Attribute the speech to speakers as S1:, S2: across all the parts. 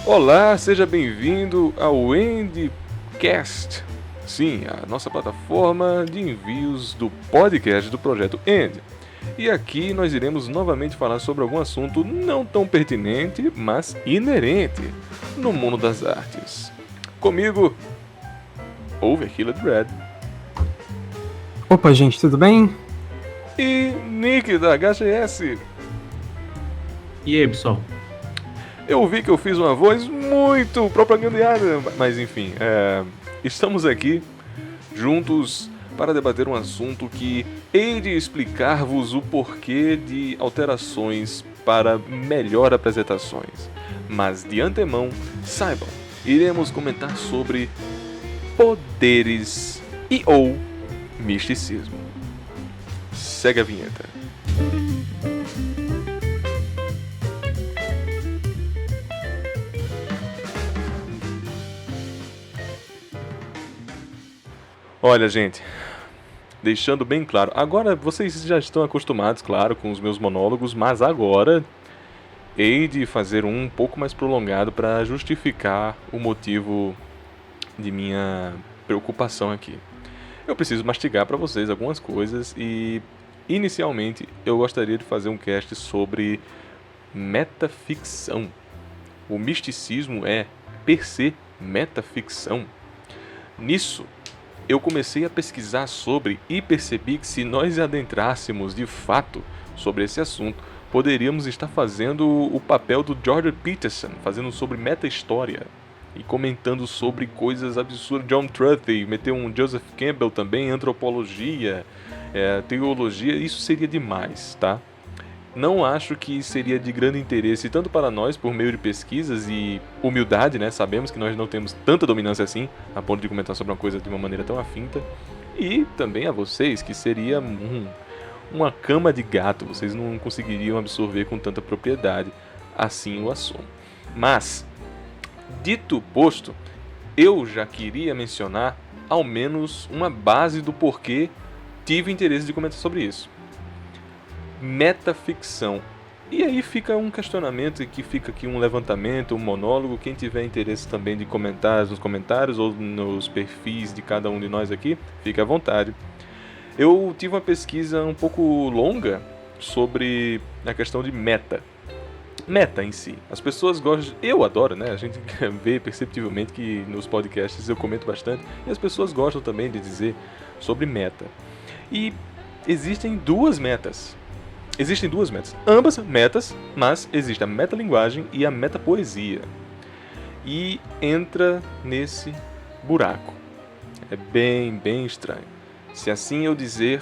S1: Olá, seja bem-vindo ao Endcast. Sim, a nossa plataforma de envios do podcast do projeto End. E aqui nós iremos novamente falar sobre algum assunto não tão pertinente, mas inerente no mundo das artes. Comigo, Overkilled Red.
S2: Opa, gente, tudo bem?
S1: E Nick da HGS.
S3: E aí, pessoal?
S1: Eu vi que eu fiz uma voz muito propagandeada, mas enfim, estamos aqui juntos para debater um assunto que hei de explicar-vos o porquê de alterações para melhor apresentações. Mas de antemão, saibam, iremos comentar sobre poderes e ou misticismo. Segue a vinheta. Olha, gente, deixando bem claro, agora vocês já estão acostumados, claro, com os meus monólogos, mas agora hei de fazer um pouco mais prolongado para justificar o motivo de minha preocupação aqui. Eu preciso mastigar para vocês algumas coisas e, inicialmente, eu gostaria de fazer um cast sobre metaficção. O misticismo é, per se, metaficção. Nisso, eu comecei a pesquisar sobre e percebi que se nós adentrássemos de fato sobre esse assunto, poderíamos estar fazendo o papel do Jordan Peterson, fazendo sobre meta-história e comentando sobre coisas absurdas. John Truthy, meteu um Joseph Campbell também, antropologia, teologia, isso seria demais, tá? Não acho que seria de grande interesse tanto para nós, por meio de pesquisas e humildade, né? Sabemos que nós não temos tanta dominância assim, a ponto de comentar sobre uma coisa de uma maneira tão afinta. E também a vocês, que seria uma cama de gato, vocês não conseguiriam absorver com tanta propriedade assim o assunto. Mas, dito posto, eu já queria mencionar ao menos uma base do porquê tive interesse de comentar sobre isso. Metaficção. E aí fica um questionamento e que fica aqui um levantamento, um monólogo. Quem tiver interesse também de comentar nos comentários ou nos perfis de cada um de nós aqui, fique à vontade. Eu tive uma pesquisa um pouco longa sobre a questão de meta. Meta em si. As pessoas gostam... Eu adoro, né? A gente vê perceptivelmente que nos podcasts eu comento bastante. E as pessoas gostam também de dizer sobre meta. E existem duas metas. Ambas metas, mas existe a metalinguagem e a metapoesia. E entra nesse buraco. É bem estranho. Se assim eu dizer,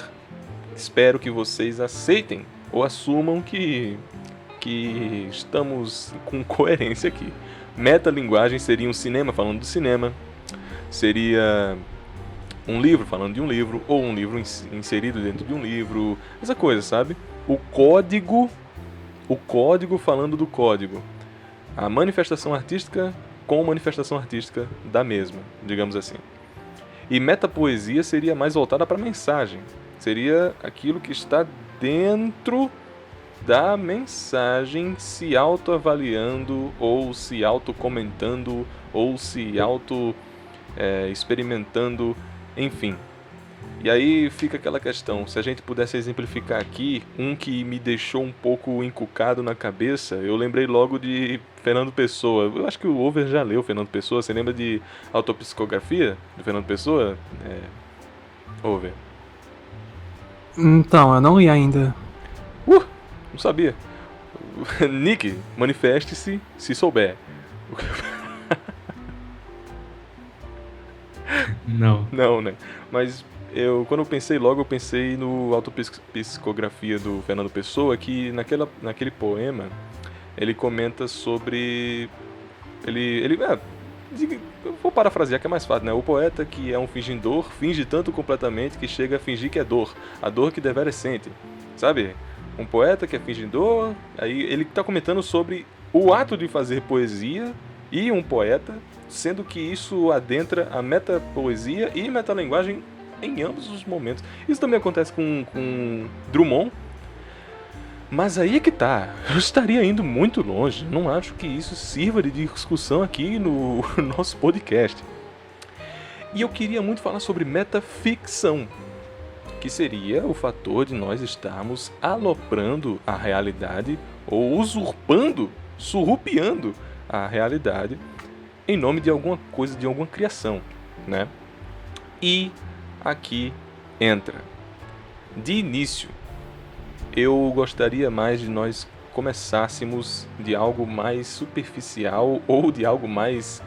S1: espero que vocês aceitem ou assumam que estamos com coerência aqui. Metalinguagem seria um cinema falando do cinema, seria um livro falando de um livro, ou um livro inserido dentro de um livro, essa coisa, sabe? O código falando do código. A manifestação artística com manifestação artística da mesma, digamos assim. E metapoesia seria mais voltada para a mensagem. Seria aquilo que está dentro da mensagem, se autoavaliando, ou se autocomentando, ou se experimentando, enfim. E aí fica aquela questão, se a gente pudesse exemplificar aqui, um que me deixou um pouco encucado na cabeça, eu lembrei logo de Fernando Pessoa. Eu acho que o Over já leu Fernando Pessoa, você lembra de Autopsicografia do Fernando Pessoa? Over.
S2: Então, eu não li ainda.
S1: Não sabia. Nick, manifeste-se se souber.
S3: Não.
S1: Não, né? Mas quando eu pensei no Autopsicografia do Fernando Pessoa, que naquele poema ele comenta sobre... eu vou parafrasear que é mais fácil, né? O poeta que é um fingidor finge tanto completamente que chega a fingir que é dor. A dor que deveras sente, sabe? Um poeta que é fingidor, aí ele está comentando sobre o ato de fazer poesia e um poeta, sendo que isso adentra a metapoesia e metalinguagem em ambos os momentos. Isso também acontece com Drummond. Mas aí é que tá, eu estaria indo muito longe, não acho que isso sirva de discussão aqui no nosso podcast. E eu queria muito falar sobre metaficção, que seria o fator de nós estarmos aloprando a realidade ou usurpando, surrupiando a realidade em nome de alguma coisa, de alguma criação, né? E aqui entra, de início, eu gostaria mais de nós começássemos de algo mais superficial ou de algo mais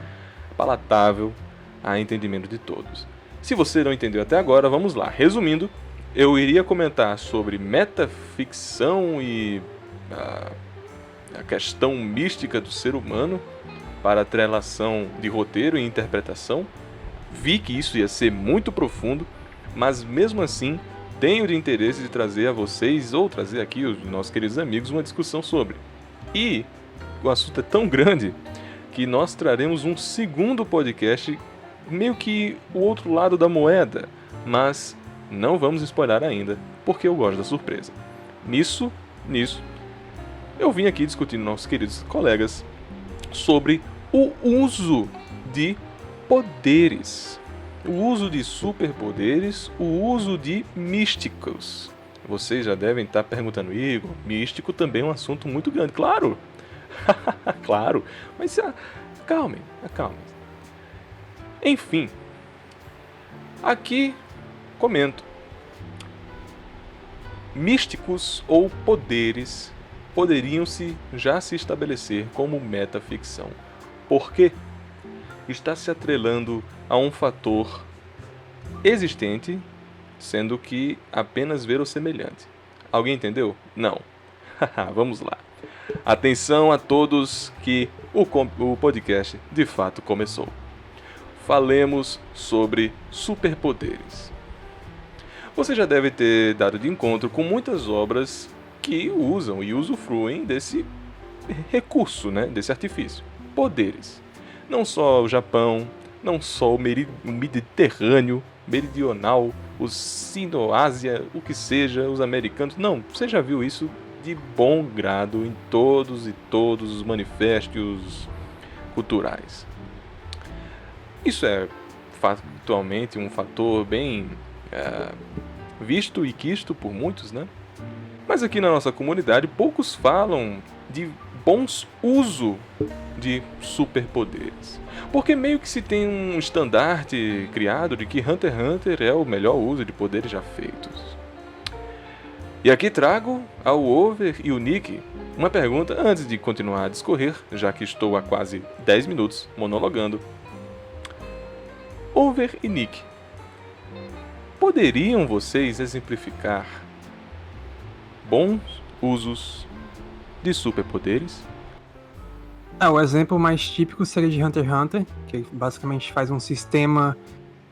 S1: palatável a entendimento de todos. Se você não entendeu até agora, vamos lá. Resumindo, eu iria comentar sobre metaficção e a questão mística do ser humano para a trelação de roteiro e interpretação. Vi que isso ia ser muito profundo, mas mesmo assim tenho de interesse de trazer a vocês, ou trazer aqui os nossos queridos amigos, uma discussão sobre. E o assunto é tão grande que nós traremos um segundo podcast, meio que o outro lado da moeda, mas não vamos spoiler ainda, porque eu gosto da surpresa. Nisso, eu vim aqui discutindo com nossos queridos colegas sobre o uso de poderes. O uso de superpoderes, o uso de místicos. Vocês já devem estar perguntando, Igor, místico também é um assunto muito grande. Claro! Claro! Mas acalmem. Enfim, aqui comento. Místicos ou poderes poderiam já se estabelecer como metaficção. Por quê? Está se atrelando a um fator existente, sendo que apenas verossemelhante. Alguém entendeu? Não. Vamos lá. Atenção a todos que o podcast de fato começou. Falemos sobre superpoderes. Você já deve ter dado de encontro com muitas obras que usam e usufruem desse recurso, né? Desse artifício. Poderes. Não só o Japão, não só o Mediterrâneo, meridional, o Sino-Ásia, o que seja, os americanos. Não, você já viu isso de bom grado em todos os manifestos culturais. Isso é factualmente um fator bem visto e quisto por muitos, né? Mas aqui na nossa comunidade poucos falam de bons uso de superpoderes. Porque meio que se tem um estandarte criado de que Hunter x Hunter é o melhor uso de poderes já feitos. E aqui trago ao Over e o Nick uma pergunta antes de continuar a discorrer, já que estou há quase 10 minutos monologando. Over e Nick, poderiam vocês exemplificar bons usos de superpoderes?
S2: O exemplo mais típico seria de Hunter x Hunter, que basicamente faz um sistema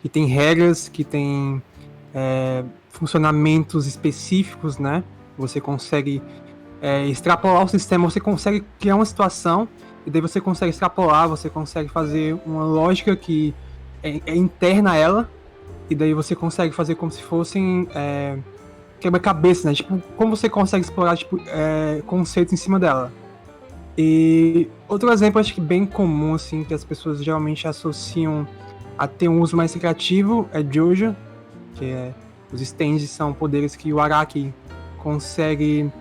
S2: que tem regras, que tem funcionamentos específicos, né? Você consegue extrapolar o sistema, você consegue criar uma situação, e daí você consegue extrapolar, você consegue fazer uma lógica que é interna a ela, e daí você consegue fazer como se fossem quebra-cabeça, né? Tipo, como você consegue explorar conceitos em cima dela. E outro exemplo, acho que bem comum, assim, que as pessoas geralmente associam a ter um uso mais criativo é Jojo, que os stands são poderes que o Araki consegue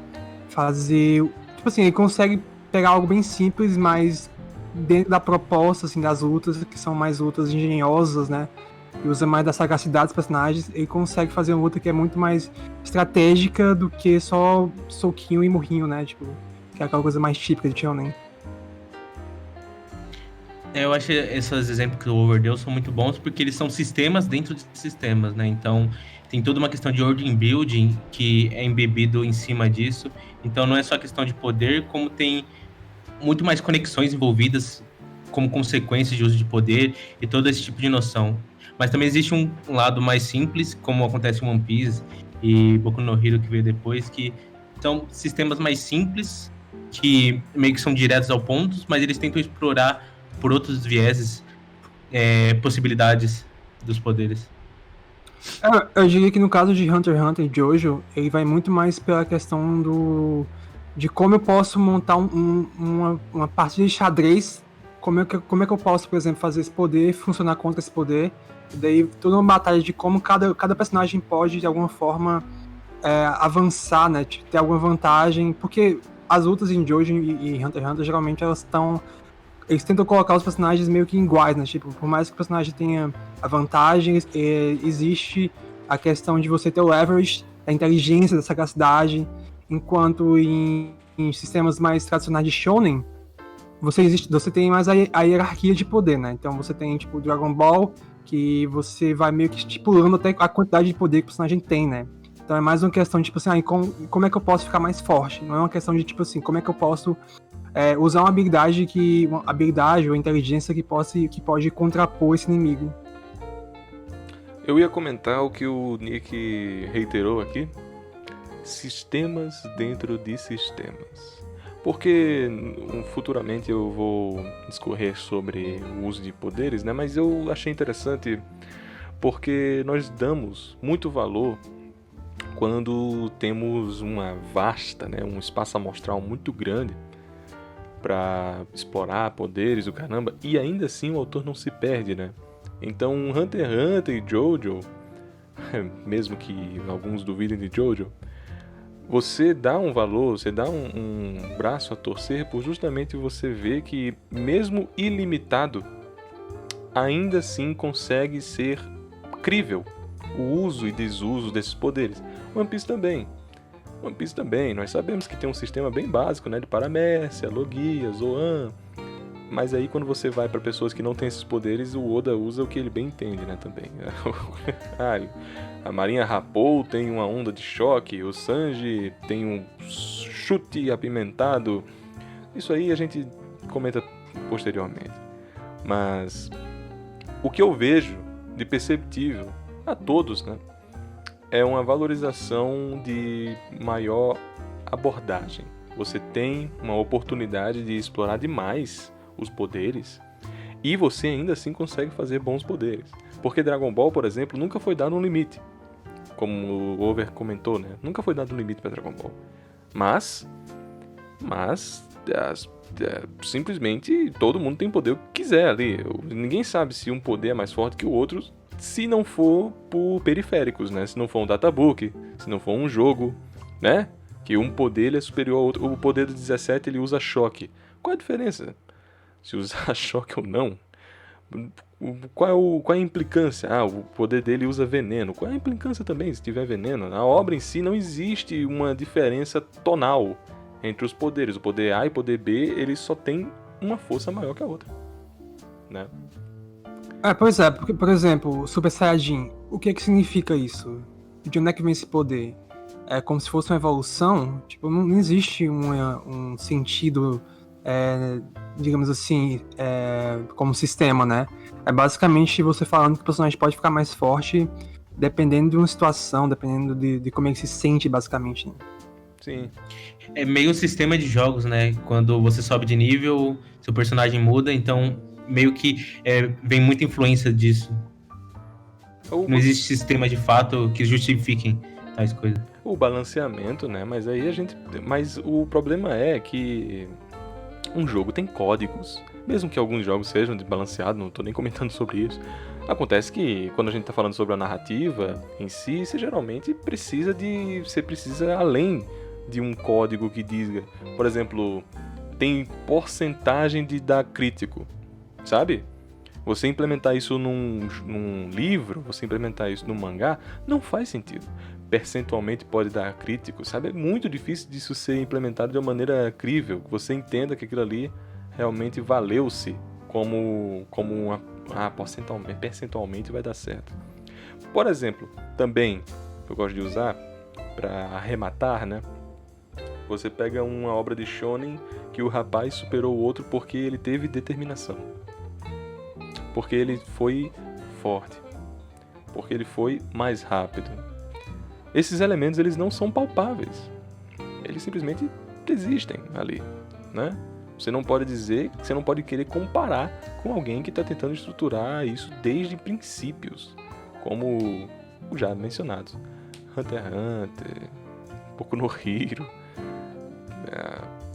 S2: fazer, tipo assim, ele consegue pegar algo bem simples, mas dentro da proposta, assim, das lutas, que são mais lutas engenhosas, né, e usa mais da sagacidade dos personagens, ele consegue fazer uma luta que é muito mais estratégica do que só soquinho e murrinho, né, tipo, que é aquela coisa mais típica de Shonen.
S3: Eu acho que esses exemplos que o Over deu são muito bons porque eles são sistemas dentro de sistemas, né? Então, tem toda uma questão de ordem building que é embebido em cima disso. Então, não é só questão de poder, como tem muito mais conexões envolvidas como consequência de uso de poder e todo esse tipo de noção. Mas também existe um lado mais simples, como acontece em One Piece e Boku no Hero, que veio depois, que são sistemas mais simples, que meio que são diretos ao ponto, mas eles tentam explorar por outros vieses possibilidades dos poderes.
S2: Eu diria que no caso de Hunter x Hunter e Jojo, ele vai muito mais pela questão de como eu posso montar uma partida de xadrez, como é que eu posso, por exemplo, fazer esse poder funcionar contra esse poder. E daí toda uma batalha de como cada personagem pode, de alguma forma, avançar, né? Tipo, ter alguma vantagem, porque as lutas em Jojo e Hunter x Hunter, geralmente eles tentam colocar os personagens meio que iguais, né? Tipo, por mais que o personagem tenha a vantagem, existe a questão de você ter o leverage, a inteligência, da sagacidade, enquanto em sistemas mais tradicionais de shonen, você tem mais a hierarquia de poder, né? Então você tem, tipo, o Dragon Ball, que você vai meio que estipulando até a quantidade de poder que o personagem tem, né? Então é mais uma questão de, tipo assim, como é que eu posso ficar mais forte? Não é uma questão de, tipo assim, como é que eu posso usar uma habilidade ou inteligência que pode contrapor esse inimigo.
S1: Eu ia comentar o que o Nick reiterou aqui: sistemas dentro de sistemas. Porque futuramente eu vou discorrer sobre o uso de poderes, né? Mas eu achei interessante porque nós damos muito valor quando temos uma vasta, né, um espaço amostral muito grande para explorar poderes, o caramba, e ainda assim o autor não se perde, né? Então Hunter x Hunter e Jojo, mesmo que alguns duvidem de Jojo, você dá um valor, você dá um braço a torcer por justamente você ver que, mesmo ilimitado, ainda assim consegue ser crível o uso e desuso desses poderes. One Piece também, nós sabemos que tem um sistema bem básico, né, de Paramécia, Logia, Zoan, mas aí quando você vai para pessoas que não têm esses poderes, o Oda usa o que ele bem entende, né, também. A Marinha Rapou tem uma onda de choque, o Sanji tem um chute apimentado. Isso aí a gente comenta posteriormente. Mas o que eu vejo de perceptível a todos, né, é uma valorização de maior abordagem. Você tem uma oportunidade de explorar demais os poderes e você ainda assim consegue fazer bons poderes. Porque Dragon Ball, por exemplo, nunca foi dado um limite. Como o Over comentou, né? Nunca foi dado um limite para Dragon Ball. Mas simplesmente todo mundo tem poder o que quiser ali. Ninguém sabe se um poder é mais forte que o outro, se não for por periféricos, né? Se não for um databook, se não for um jogo, né? Que um poder ele é superior ao outro. O poder do 17 ele usa choque. Qual é a diferença? Se usar choque ou não? Qual é a implicância? Ah, o poder dele usa veneno. Qual é a implicância também se tiver veneno? Na obra em si não existe uma diferença tonal entre os poderes. O poder A e o poder B, eles só tem uma força maior que a outra, né?
S2: Pois é, porque, por exemplo, Super Saiyajin, o que significa isso? De onde é que vem esse poder? É como se fosse uma evolução? Tipo, não existe um sentido, digamos assim, como sistema, né? É basicamente você falando que o personagem pode ficar mais forte dependendo de uma situação, dependendo de como ele se sente, basicamente, né?
S1: Sim.
S3: É meio um sistema de jogos, né? Quando você sobe de nível, seu personagem muda, então meio que vem muita influência disso. Não existe sistema de fato que justifiquem tais coisas.
S1: O balanceamento, né? Mas o problema é que um jogo tem códigos. Mesmo que alguns jogos sejam desbalanceados, não tô nem comentando sobre isso. Acontece que quando a gente tá falando sobre a narrativa em si, você geralmente você precisa além de um código que diga, por exemplo, tem porcentagem de dar crítico, sabe? Você implementar isso num livro, você implementar isso num mangá, não faz sentido. Percentualmente pode dar crítico, sabe? É muito difícil disso ser implementado de uma maneira crível, que você entenda que aquilo ali realmente valeu-se como percentualmente vai dar certo. Por exemplo, também eu gosto de usar para arrematar, né? Você pega uma obra de shonen que o rapaz superou o outro porque ele teve determinação, porque ele foi forte, porque ele foi mais rápido. Esses elementos eles não são palpáveis, eles simplesmente existem ali, né? Você não pode dizer, você não pode querer comparar com alguém que está tentando estruturar isso desde princípios, como os já mencionados, Hunter x Hunter, Boku no Hero.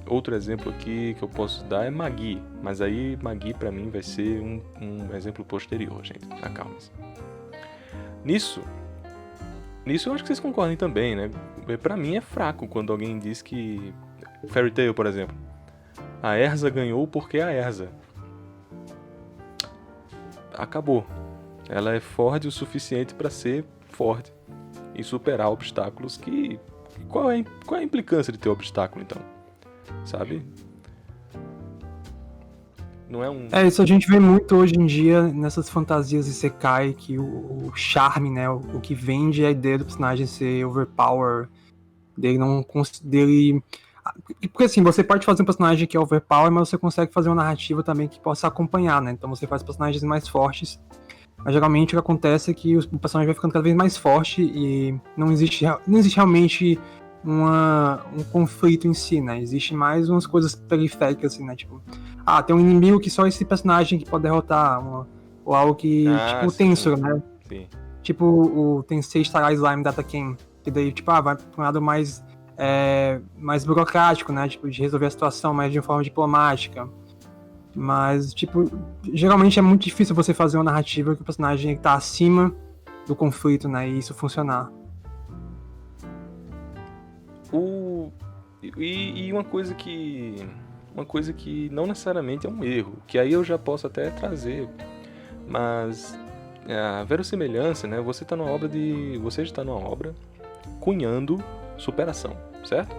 S1: Outro exemplo aqui que eu posso dar é Magui, mas aí Magui pra mim vai ser um exemplo posterior, gente. Acalme-se. Nisso eu acho que vocês concordem também, né? Pra mim é fraco quando alguém diz que... Fairy Tail, por exemplo. A Erza ganhou porque é a Erza. Acabou. Ela é forte o suficiente pra ser forte e superar obstáculos que... Qual é a implicância de ter obstáculo, então? Sabe? Não é um...
S2: Isso a gente vê muito hoje em dia nessas fantasias de Isekai, que o charme, né, o que vende é a ideia do personagem ser overpower, dele... Porque assim, você pode fazer um personagem que é overpower, mas você consegue fazer uma narrativa também que possa acompanhar, né? Então você faz personagens mais fortes, mas geralmente o que acontece é que o personagem vai ficando cada vez mais forte e não existe realmente um conflito em si, né? Existe mais umas coisas periféricas, assim, né? Tipo, tem um inimigo que só esse personagem que pode derrotar, ou algo que, tipo, o Tensor, né?
S1: Sim.
S2: Tipo o Tensei Star Slime Data Ken, que daí, tipo, vai pra um lado mais burocrático, né? Tipo, de resolver a situação mais de uma forma diplomática. Mas, tipo, geralmente é muito difícil você fazer uma narrativa que o personagem tá acima do conflito, né? E isso funcionar.
S1: E uma coisa que não necessariamente é um erro, que aí eu já posso até trazer, mas a verossimilhança, né? Você está numa obra cunhando superação, certo?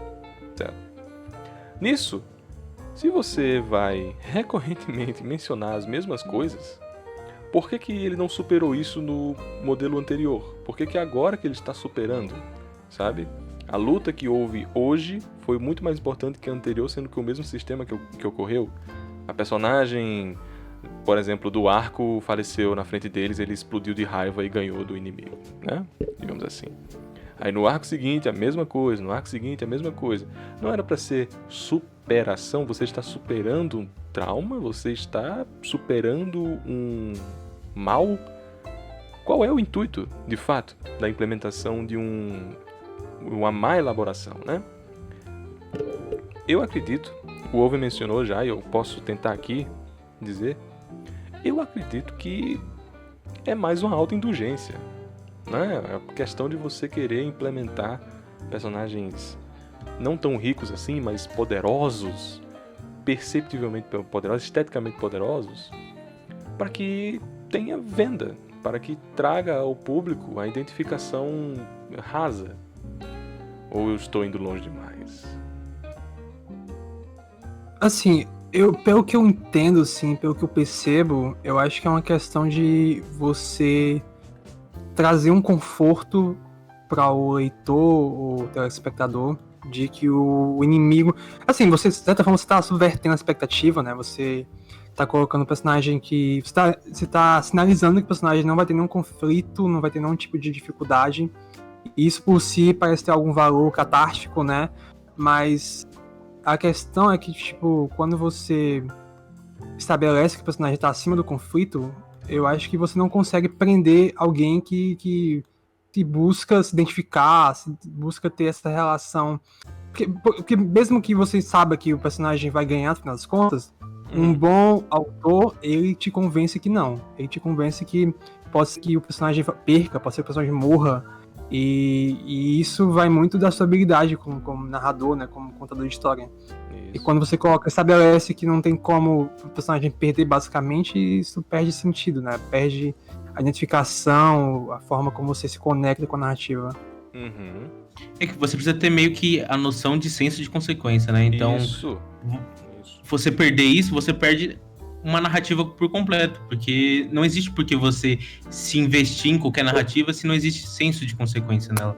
S1: Nisso, se você vai recorrentemente mencionar as mesmas coisas, por que ele não superou isso no modelo anterior? Por que agora que ele está superando, sabe? A luta que houve hoje foi muito mais importante que a anterior, sendo que o mesmo sistema que ocorreu. A personagem, por exemplo, do arco faleceu na frente deles, ele explodiu de raiva e ganhou do inimigo, né? Digamos assim. Aí no arco seguinte a mesma coisa, Não era para ser superação, você está superando um trauma, você está superando um mal. Qual é o intuito, de fato, da implementação de uma má elaboração, né? Eu acredito, o Owen mencionou já, e eu posso tentar aqui dizer, eu acredito que é mais uma autoindulgência, né? É a questão de você querer implementar personagens não tão ricos assim, mas poderosos, perceptivelmente poderosos, esteticamente poderosos, para que tenha venda, para que traga ao público a identificação rasa. Ou eu estou indo longe demais?
S2: Assim, pelo que eu entendo, assim, pelo que eu percebo, eu acho que é uma questão de você trazer um conforto para o leitor ou telespectador de que o inimigo... Assim, você, de certa forma, você está subvertendo a expectativa, né? Você tá colocando um personagem que... Você tá sinalizando que o personagem não vai ter nenhum conflito, não vai ter nenhum tipo de dificuldade. E isso por si parece ter algum valor catártico, né? Mas a questão é que, tipo, quando você estabelece que o personagem está acima do conflito, eu acho que você não consegue prender alguém que busca se identificar, busca ter essa relação. Porque mesmo que você saiba que o personagem vai ganhar, no final das contas, um bom autor, ele te convence que não. Ele te convence que pode ser que o personagem perca, pode ser que o personagem morra. E isso vai muito da sua habilidade como narrador, né, como contador de história. Isso. E quando você estabelece que não tem como o personagem perder, basicamente, isso perde sentido, né? Perde a identificação, a forma como você se conecta com a narrativa.
S3: É que você precisa ter meio que a noção de senso de consequência, né? Então,
S1: isso.
S3: Você perder isso, você perde uma narrativa por completo, porque não existe por que você se investir em qualquer narrativa se não existe senso de consequência nela.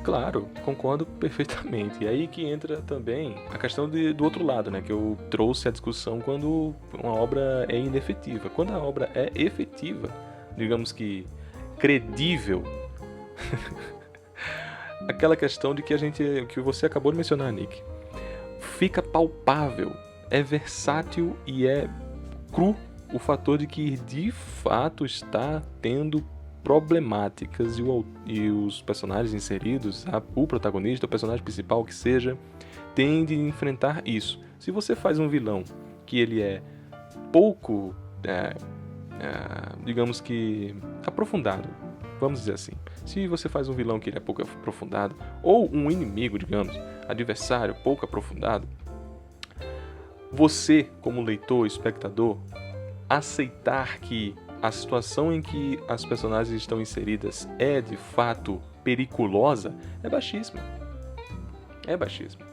S1: Claro, concordo perfeitamente. E aí que entra também a questão do outro lado, né? Que eu trouxe a discussão quando uma obra é inefetiva. Quando a obra é efetiva, digamos que credível, aquela questão de que você acabou de mencionar, Nick, fica palpável, é versátil e é cru o fator de que de fato está tendo problemáticas e os personagens inseridos, o protagonista, o personagem principal que seja, tem de enfrentar isso. Se você faz um vilão que ele é pouco, digamos que, aprofundado, vamos dizer assim. Se você faz um vilão que ele é pouco aprofundado, ou um inimigo, digamos, adversário pouco aprofundado, você, como leitor, espectador, aceitar que a situação em que as personagens estão inseridas é, de fato, periculosa, é baixíssima. É baixíssima.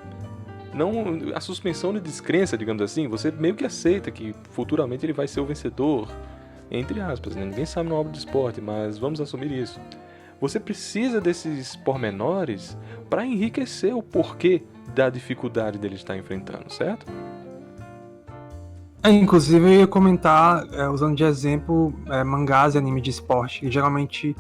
S1: Não, a suspensão de descrença, digamos assim, você meio que aceita que futuramente ele vai ser o vencedor, entre aspas, né? Ninguém sabe numa obra de esporte, mas vamos assumir isso. Você precisa desses pormenores para enriquecer o porquê da dificuldade dele estar enfrentando, certo?
S2: Inclusive, eu ia comentar, usando de exemplo, mangás e anime de esporte. Que geralmente,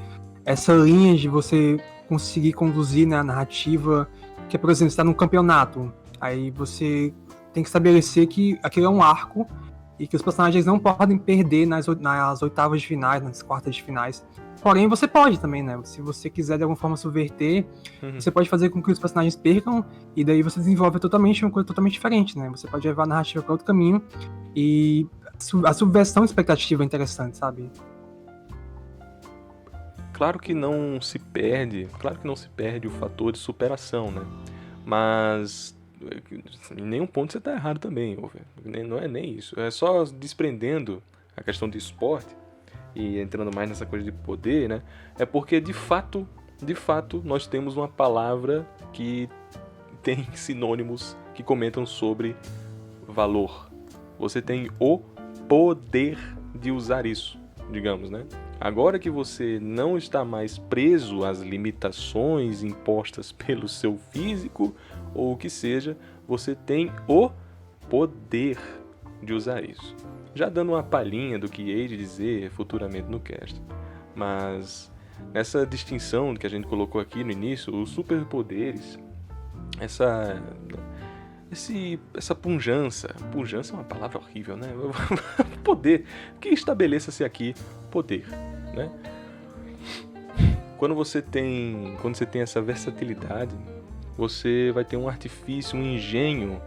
S2: essa linha de você conseguir conduzir, né, a narrativa, que é, por exemplo, você está num campeonato, aí você tem que estabelecer que aquilo é um arco e que os personagens não podem perder nas oitavas de finais, nas quartas de finais. Porém, você pode também, né? Se você quiser de alguma forma subverter, você pode fazer com que os personagens percam e daí você desenvolve totalmente uma coisa totalmente diferente, né? Você pode levar a narrativa para outro caminho e a subversão de expectativa é interessante, sabe?
S1: Claro que não se perde o fator de superação, né? Mas em nenhum ponto você está errado também, não é nem isso. É só desprendendo a questão de esporte e entrando mais nessa coisa de poder, né? É porque de fato, nós temos uma palavra que tem sinônimos que comentam sobre valor. Você tem o poder de usar isso, digamos, né? Agora que você não está mais preso às limitações impostas pelo seu físico ou o que seja, você tem o poder de usar isso. Já dando uma palhinha do que hei de dizer futuramente no cast. Mas nessa distinção que a gente colocou aqui no início, os superpoderes, essa pujança é uma palavra horrível, né? Poder, que estabeleça-se aqui poder, né? Quando você tem essa versatilidade, você vai ter um artifício, um engenho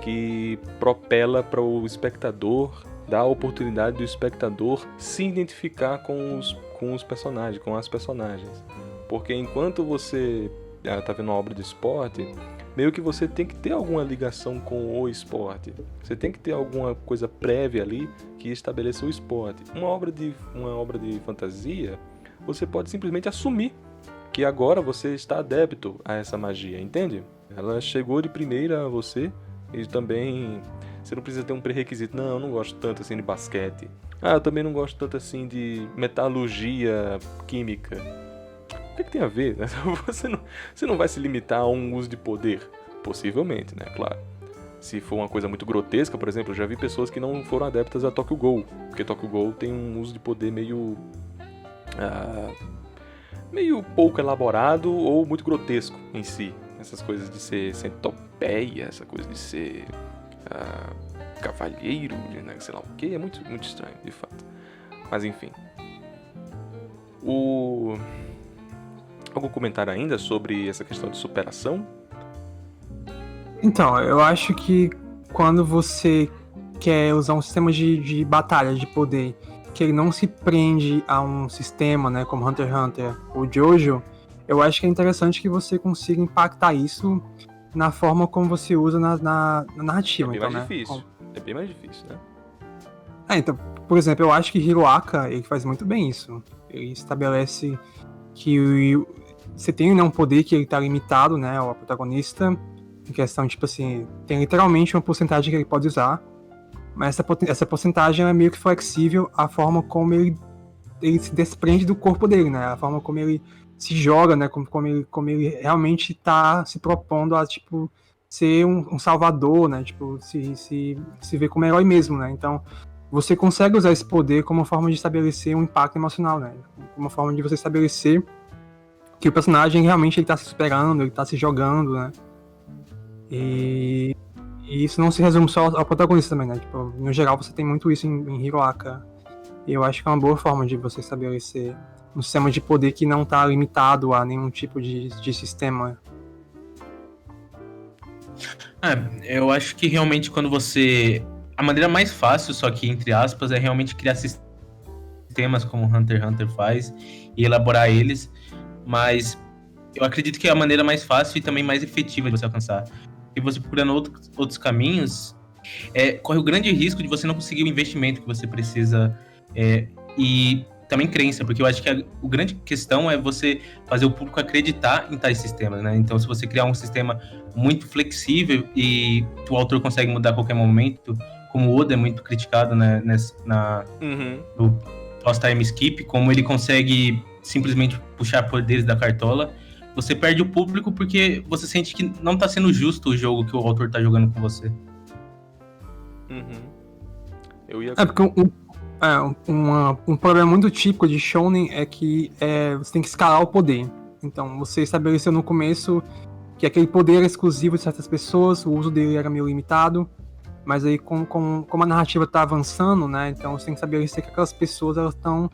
S1: que propela para o espectador, dá a oportunidade do espectador se identificar com os personagens, com as personagens. Porque enquanto você está vendo uma obra de esporte, meio que você tem que ter alguma ligação com o esporte. Você tem que ter alguma coisa prévia ali que estabeleça o esporte. Uma obra de fantasia, você pode simplesmente assumir que agora você está adepto a essa magia, entende? Ela chegou de primeira a você e também você não precisa ter um pré-requisito. Não, eu não gosto tanto assim de basquete. Eu também não gosto tanto assim de metalurgia química. O que tem a ver, né? Você não vai se limitar a um uso de poder. Possivelmente, né? Claro. Se for uma coisa muito grotesca, por exemplo, eu já vi pessoas que não foram adeptas a Tokyo Ghoul. Porque Tokyo Ghoul tem um uso de poder meio pouco elaborado ou muito grotesco em si. Essas coisas de ser centopeia, essa coisa de ser cavalheiro, né? Sei lá o que, é muito, muito estranho, de fato. Mas enfim. Algum comentário ainda sobre essa questão de superação?
S2: Então, eu acho que quando você quer usar um sistema de batalha, de poder, que ele não se prende a um sistema, né, como Hunter x Hunter ou Jojo, eu acho que é interessante que você consiga impactar isso na forma como você usa na narrativa.
S1: É bem mais difícil. É bem mais difícil, né?
S2: Então, por exemplo, eu acho que Hiroaka, ele faz muito bem isso. Ele estabelece que você tem, né, um poder que ele tá limitado, né, ao protagonista, em questão, tipo assim, tem literalmente uma porcentagem que ele pode usar, mas essa porcentagem é meio que flexível a forma como ele se desprende do corpo dele, né, a forma como ele se joga, né, como ele realmente tá se propondo a, tipo, ser um salvador, né, tipo, se ver como herói mesmo, né, então você consegue usar esse poder como uma forma de estabelecer um impacto emocional, né, uma forma de você estabelecer que o personagem realmente ele tá se superando, ele tá se jogando, né? E isso não se resume só ao protagonista também, né? Tipo, no geral você tem muito isso em Hiroaka. E eu acho que é uma boa forma de você estabelecer um sistema de poder que não está limitado a nenhum tipo de sistema.
S3: Eu acho que realmente quando você... A maneira mais fácil, só que entre aspas, é realmente criar sistemas como Hunter x Hunter faz e elaborar eles, mas eu acredito que é a maneira mais fácil e também mais efetiva de você alcançar. E você procurando outros caminhos, corre o grande risco de você não conseguir o investimento que você precisa, e também crença, porque eu acho que a grande questão é você fazer o público acreditar em tais sistemas, né? Então, se você criar um sistema muito flexível e que o autor consegue mudar a qualquer momento, como o Oda é muito criticado, né, no pós-time skip, como ele consegue simplesmente puxar poderes da cartola, você perde o público porque você sente que não tá sendo justo o jogo que o autor tá jogando com você.
S2: Porque um problema muito típico de Shonen é que você tem que escalar o poder. Então, você estabeleceu no começo que aquele poder era exclusivo de certas pessoas, o uso dele era meio limitado, mas aí como a narrativa tá avançando, né, então você tem que estabelecer que aquelas pessoas elas estão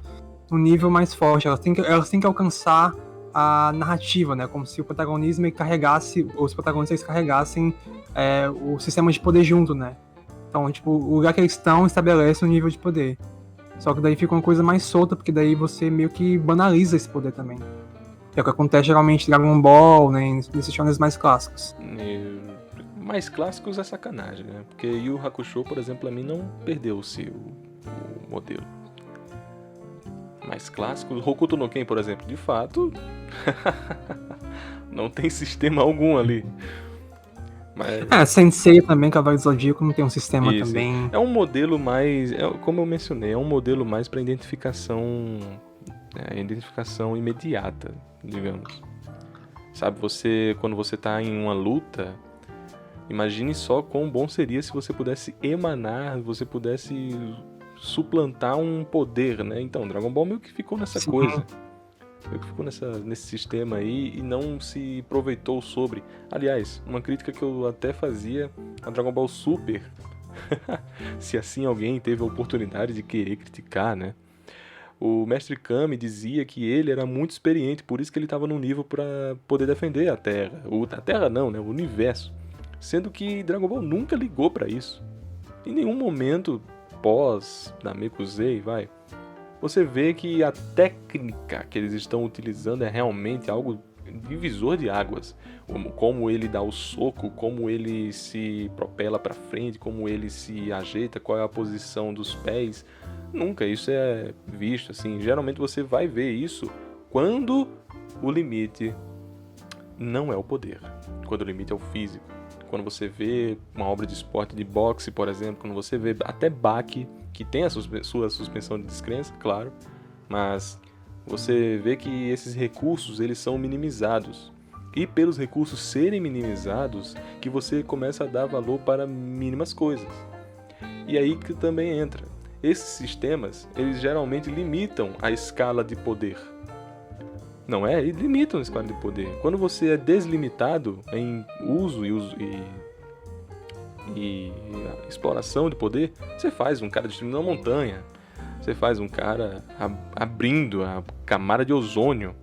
S2: no nível mais forte, elas têm que alcançar a narrativa, né, como se o protagonismo carregasse, ou os protagonistas carregassem o sistema de poder junto, né. Então, tipo, o lugar que eles estão estabelece um nível de poder. Só que daí fica uma coisa mais solta, porque daí você meio que banaliza esse poder também. Que é o que acontece geralmente em Dragon Ball, né, nesses shonen mais clássicos.
S1: Mais clássicos é sacanagem, né? Porque Yu Hakusho, por exemplo, pra mim não perdeu-se o modelo. Mais clássicos, Hokuto no Ken, por exemplo, de fato, não tem sistema algum ali. Mas...
S2: Sensei também, Cavaleiro do Zodíaco, não tem um sistema
S1: isso,
S2: também.
S1: É um modelo mais, como eu mencionei, é um modelo mais para identificação imediata, digamos. Sabe, quando você tá em uma luta, imagine só quão bom seria se você pudesse emanar, você pudesse suplantar um poder, né? Então, Dragon Ball meio que ficou nessa
S2: Sim.
S1: coisa. Meio que ficou nesse sistema aí e não se aproveitou sobre. Aliás, uma crítica que eu até fazia a Dragon Ball Super, se assim alguém teve a oportunidade de querer criticar, né? O Mestre Kami dizia que ele era muito experiente, por isso que ele estava num nível para poder defender a Terra. A Terra não, né? O universo. Sendo que Dragon Ball nunca ligou para isso. Em nenhum momento pós Namekusei, você vê que a técnica que eles estão utilizando é realmente algo divisor de águas. Como ele dá o soco, como ele se propela para frente, como ele se ajeita, qual é a posição dos pés. Nunca isso é visto assim. Geralmente você vai ver isso quando o limite não é o poder, quando o limite é o físico. Quando você vê uma obra de esporte de boxe, por exemplo, quando você vê até Baki, que tem a sua suspensão de descrença, claro, mas você vê que esses recursos eles são minimizados. E pelos recursos serem minimizados, que você começa a dar valor para mínimas coisas. E aí que também entra. Esses sistemas, eles geralmente limitam a escala de poder. Não é? Eles limitam a escala de poder. Quando você é deslimitado em uso e exploração de poder, você faz um cara destruindo uma montanha, você faz um cara abrindo a camada de ozônio,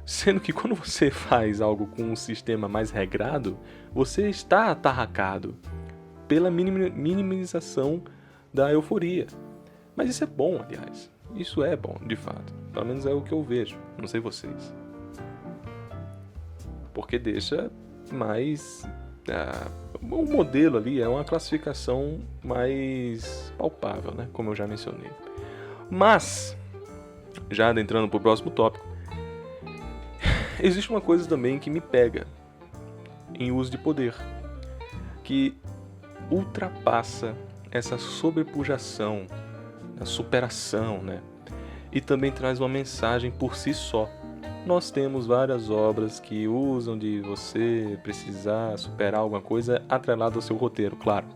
S1: sendo que quando você faz algo com um sistema mais regrado, você está atarracado pela minimização da euforia. Mas isso é bom, aliás. Isso é bom, de fato. Pelo menos é o que eu vejo. Não sei vocês. Porque deixa mais... o modelo ali é uma classificação mais palpável, né? Como eu já mencionei. Mas, já adentrando para o próximo tópico, existe uma coisa também que me pega em uso de poder, que ultrapassa essa sobrepujação, a superação, né? E também traz uma mensagem por si só. Nós temos várias obras que usam de você precisar superar alguma coisa atrelado ao seu roteiro, claro.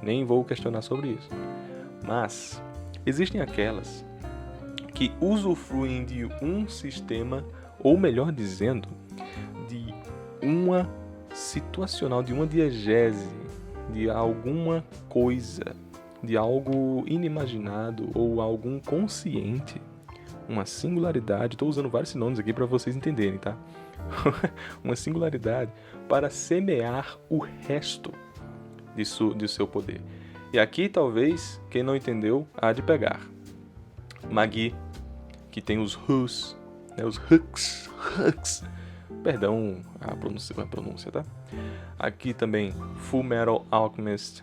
S1: Nem vou questionar sobre isso. Mas existem aquelas que usufruem de um sistema, ou melhor dizendo, de uma situacional, de uma diegese, de alguma coisa de algo inimaginado ou algum consciente, uma singularidade, estou usando vários sinônimos aqui para vocês entenderem, tá? Uma singularidade para semear o resto de seu poder. E aqui, talvez, quem não entendeu, há de pegar. Magi, que tem os Hus, né, os Hooks, perdão a pronúncia, tá? Aqui também, Full Metal Alchemist,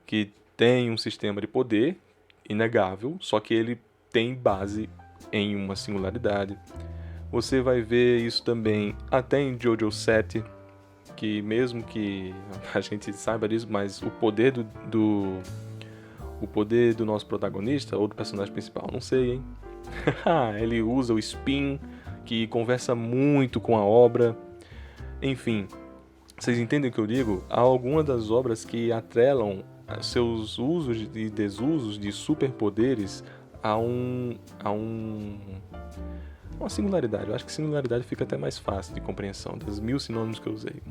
S1: que tem um sistema de poder inegável, só que ele tem base em uma singularidade. Você vai ver isso também até em Jojo 7, que mesmo que a gente saiba disso, mas o poder o poder do nosso protagonista ou do personagem principal, não sei, hein? Ele usa o spin, que conversa muito com a obra. Enfim, vocês entendem o que eu digo? Há algumas das obras que atrelam seus usos e desusos de superpoderes a uma singularidade. Eu acho que singularidade fica até mais fácil de compreensão das 1000 sinônimos que eu usei.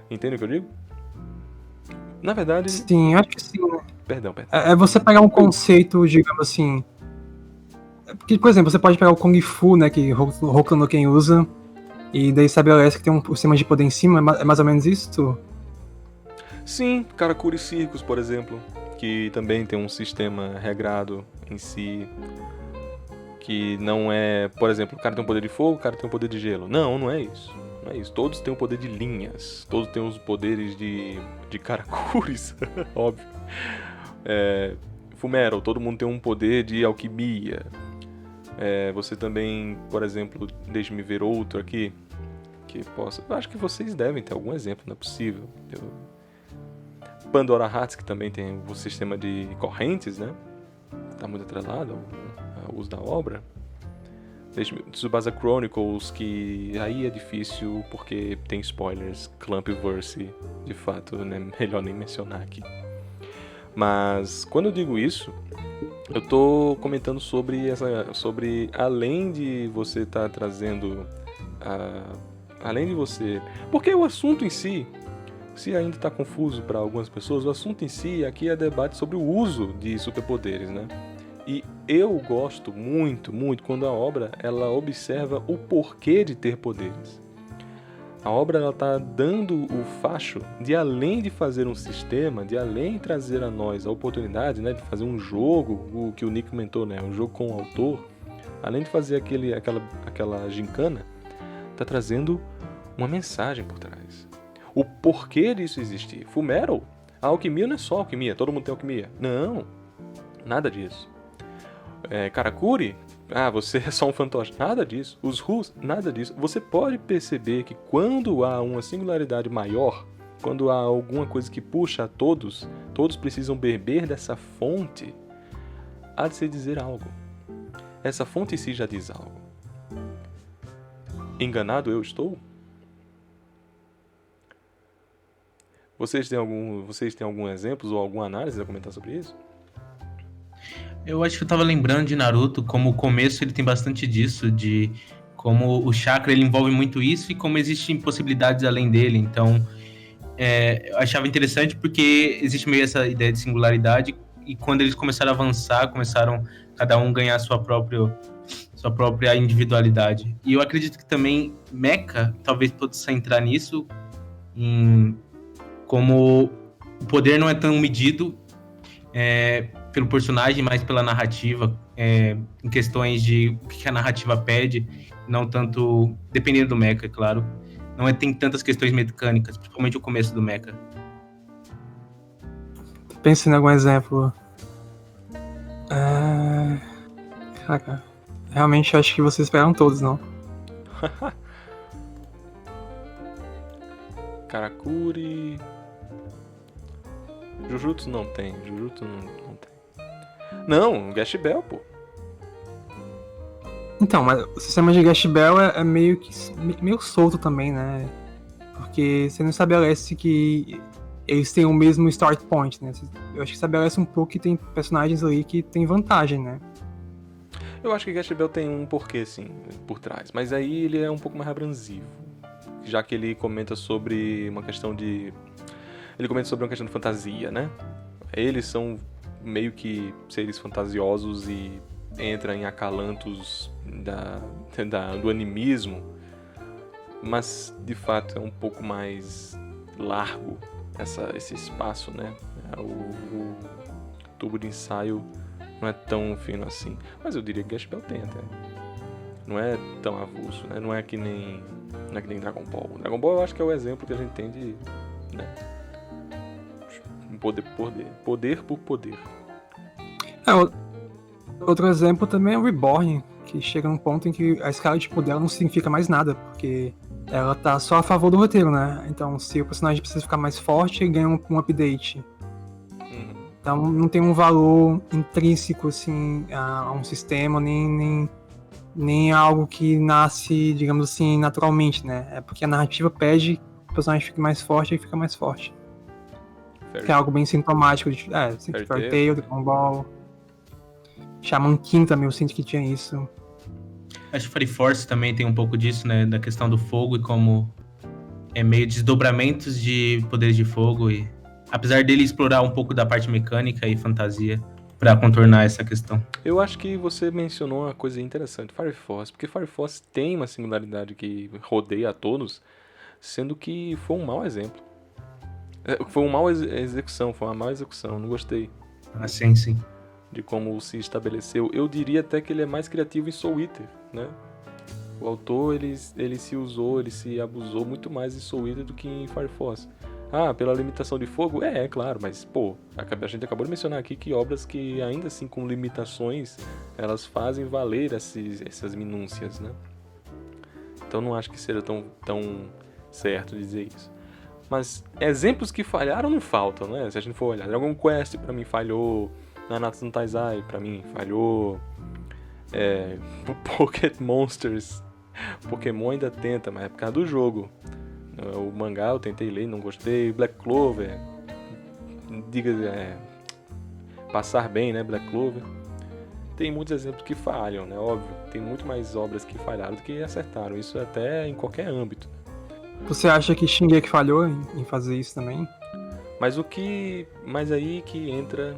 S1: Entende o que eu digo? Na verdade...
S2: Sim, eu acho que sim, né?
S1: Perdão.
S2: É você pegar um conceito, digamos assim... Porque, por exemplo, você pode pegar o Kung Fu, né, que Hokuto no Ken usa, e daí estabelece que tem um sistema de poder em cima, é mais ou menos isso?
S1: Sim, Karakuri Circus, por exemplo, que também tem um sistema regrado em si, que não é, por exemplo, o cara tem um poder de fogo, o cara tem um poder de gelo. Não é isso. Não é isso. Todos têm o poder de linhas, todos têm os poderes de Karakuris, óbvio. Fullmetal, todo mundo tem um poder de alquimia. Você também, por exemplo, deixe-me ver outro aqui, que possa... Eu acho que vocês devem ter algum exemplo, não é possível. Pandora Hearts, que também tem o sistema de correntes, né? Tá muito atrelado ao uso da obra. Tsubasa Chronicles, que aí é difícil porque tem spoilers. Clumpverse, de fato, né? Melhor nem mencionar aqui. Mas quando eu digo isso, eu tô comentando sobre além de você estar trazendo além de você, porque o assunto em si, se ainda está confuso para algumas pessoas, o assunto em si aqui é debate sobre o uso de superpoderes, né? E eu gosto muito quando a obra ela observa o porquê de ter poderes. A obra ela tá dando o facho de, além de fazer um sistema, de além de trazer a nós a oportunidade, né, de fazer um jogo, o que o Nick comentou, né, um jogo com o autor, além de fazer aquela gincana, tá trazendo uma mensagem por trás. O porquê disso existir. Fullmetal, a alquimia não é só alquimia, todo mundo tem alquimia. Não, nada disso. Karakuri, você é só um fantoche. Nada disso. Os Hus, nada disso. Você pode perceber que quando há uma singularidade maior, quando há alguma coisa que puxa a todos precisam beber dessa fonte, há de se dizer algo. Essa fonte em si já diz algo. Enganado eu estou? Vocês têm algum exemplo ou alguma análise a comentar sobre isso?
S3: Eu acho que eu tava lembrando de Naruto, como o começo ele tem bastante disso, de como o chakra ele envolve muito isso e como existem possibilidades além dele. Então, eu achava interessante porque existe meio essa ideia de singularidade e quando eles começaram a avançar, começaram cada um ganhar sua própria individualidade. E eu acredito que também Mecha talvez possa entrar nisso, como o poder não é tão medido pelo personagem, mas pela narrativa, em questões de o que a narrativa pede, não tanto, dependendo do mecha, é claro, tem tantas questões mecânicas, principalmente o começo do mecha.
S2: Pensando em algum exemplo. Caraca, realmente acho que vocês pegaram todos, não?
S1: Karakuri... Jujutsu não tem. Não, Gash Bell, pô.
S2: Então, mas o sistema de Gash Bell é meio solto também, né? Porque você não estabelece que eles têm o mesmo start point, né? Eu acho que estabelece um pouco que tem personagens ali que tem vantagem, né?
S1: Eu acho que Gash Bell tem um porquê, sim, por trás. Mas aí ele é um pouco mais abrasivo. Já que ele comenta sobre uma questão de fantasia, né? Eles são meio que seres fantasiosos e entram em acalantos do animismo, mas de fato é um pouco mais largo esse espaço, né? O tubo de ensaio não é tão fino assim, mas eu diria que Gash Bell tem até. Não é tão avulso, né? Não é que nem Dragon Ball. Dragon Ball eu acho que é o exemplo que a gente tem de, né? Poder por poder.
S2: Outro exemplo também é o Reborn, que chega num ponto em que a escala de poder não significa mais nada, porque ela tá só a favor do roteiro, né? Então, se o personagem precisa ficar mais forte, ele ganha um update. Então, não tem um valor intrínseco, assim, a um sistema, nem algo que nasce, digamos assim, naturalmente, né? É porque a narrativa pede que o personagem fique mais forte, ele fica mais forte. Que é algo bem sintomático de Fairy Tail, Dragon Ball. Shaman King também, eu sinto que tinha isso.
S3: Acho que Fire Force também tem um pouco disso, né? Da questão do fogo e como é meio desdobramentos de poderes de fogo. E apesar dele explorar um pouco da parte mecânica e fantasia pra contornar essa questão.
S1: Eu acho que você mencionou uma coisa interessante, Fire Force, porque Fire Force tem uma singularidade que rodeia a todos, sendo que foi um mau exemplo. Foi uma má execução, não gostei.
S3: Ah, sim.
S1: De como se estabeleceu. Eu diria até que ele é mais criativo em Soul Eater, né? O autor, ele se abusou muito mais em Soul Eater do que em Fire Force. Pela limitação de fogo? É claro, mas, pô, a gente acabou de mencionar aqui que obras que, ainda assim, com limitações, elas fazem valer essas minúcias, né? Então não acho que seja tão certo dizer isso. Mas exemplos que falharam não faltam, né? Se a gente for olhar, Dragon Quest pra mim falhou, Nanatsu no Taizai pra mim falhou, Pocket Monsters, Pokémon ainda tenta, mas é por causa do jogo. O mangá eu tentei ler, não gostei. Black Clover, passar bem, né? Black Clover. Tem muitos exemplos que falham, né? Óbvio, tem muito mais obras que falharam do que acertaram. Isso até em qualquer âmbito.
S2: Você acha que Shingeki falhou em fazer isso também?
S1: Mas aí que entra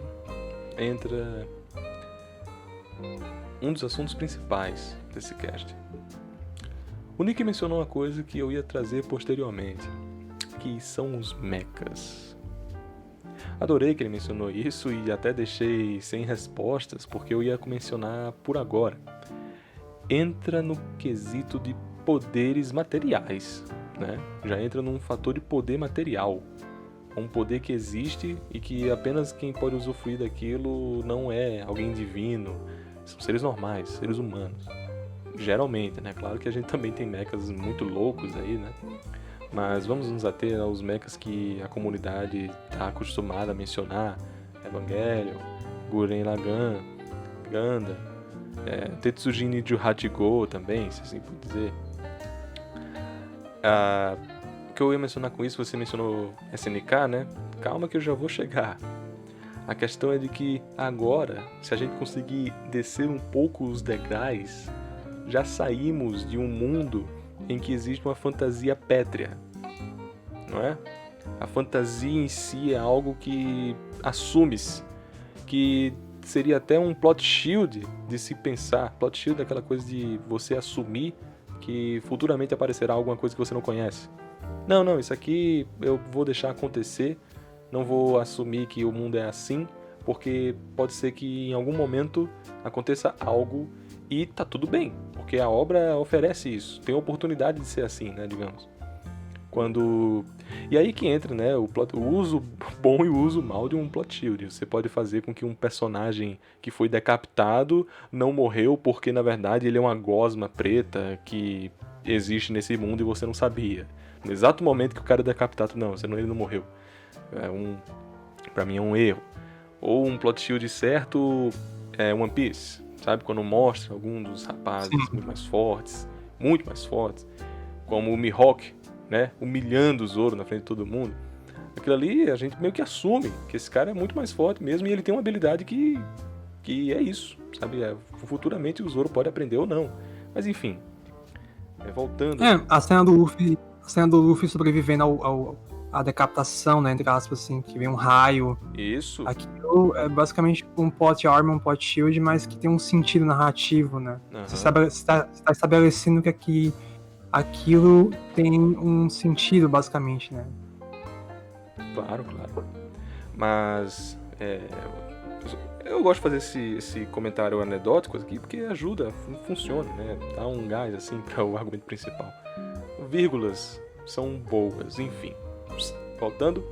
S1: um dos assuntos principais desse cast. O Nick mencionou uma coisa que eu ia trazer posteriormente, que são os mechas. Adorei que ele mencionou isso e até deixei sem respostas, porque eu ia mencionar por agora. Entra no quesito de poderes materiais, né? Já entra num fator de poder material. Um poder que existe e que apenas quem pode usufruir daquilo não é alguém divino. São seres normais, seres humanos. Geralmente, né? Claro que a gente também tem mechas muito loucos aí, né? Mas vamos nos ater aos mechas que a comunidade está acostumada a mencionar. Evangelion, Gurren Lagann, Ganda, Tetsujin de Hachigo também, se assim pode dizer. O que eu ia mencionar com isso, você mencionou SNK, né? Calma que eu já vou chegar. A questão é de que agora, se a gente conseguir descer um pouco os degraus, já saímos de um mundo em que existe uma fantasia pétrea, não é? A fantasia em si é algo que assume-se, que seria até um plot shield de se pensar. Plot shield é aquela coisa de você assumir que futuramente aparecerá alguma coisa que você não conhece. Não, isso aqui eu vou deixar acontecer, não vou assumir que o mundo é assim, porque pode ser que em algum momento aconteça algo e tá tudo bem, porque a obra oferece isso, tem a oportunidade de ser assim, né, digamos. E aí que entra, né, o uso bom e o uso mal de um plot shield. Você pode fazer com que um personagem que foi decapitado não morreu porque, na verdade, ele é uma gosma preta que existe nesse mundo e você não sabia. No exato momento que o cara é decapitado, ele não morreu. Pra mim é um erro. Ou um plot shield certo é One Piece, sabe? Quando mostra algum dos rapazes muito mais fortes, como o Mihawk, né? Humilhando o Zoro na frente de todo mundo. Aquilo ali a gente meio que assume que esse cara é muito mais forte mesmo e ele tem uma habilidade que é isso, sabe? Futuramente o Zoro pode aprender ou não. Mas enfim, voltando.
S2: A cena do Luffy sobrevivendo a decapitação, né, entre aspas, assim, que vem um raio.
S1: Isso.
S2: Aquilo é basicamente um plot armor, um plot shield, mas que tem um sentido narrativo, né?
S1: Aham.
S2: Você está estabelecendo que aquilo tem um sentido, basicamente, né?
S1: Claro. Mas eu gosto de fazer esse comentário anedótico aqui porque ajuda, funciona, né? Dá um gás assim para o argumento principal. Vírgulas são boas, enfim. Voltando.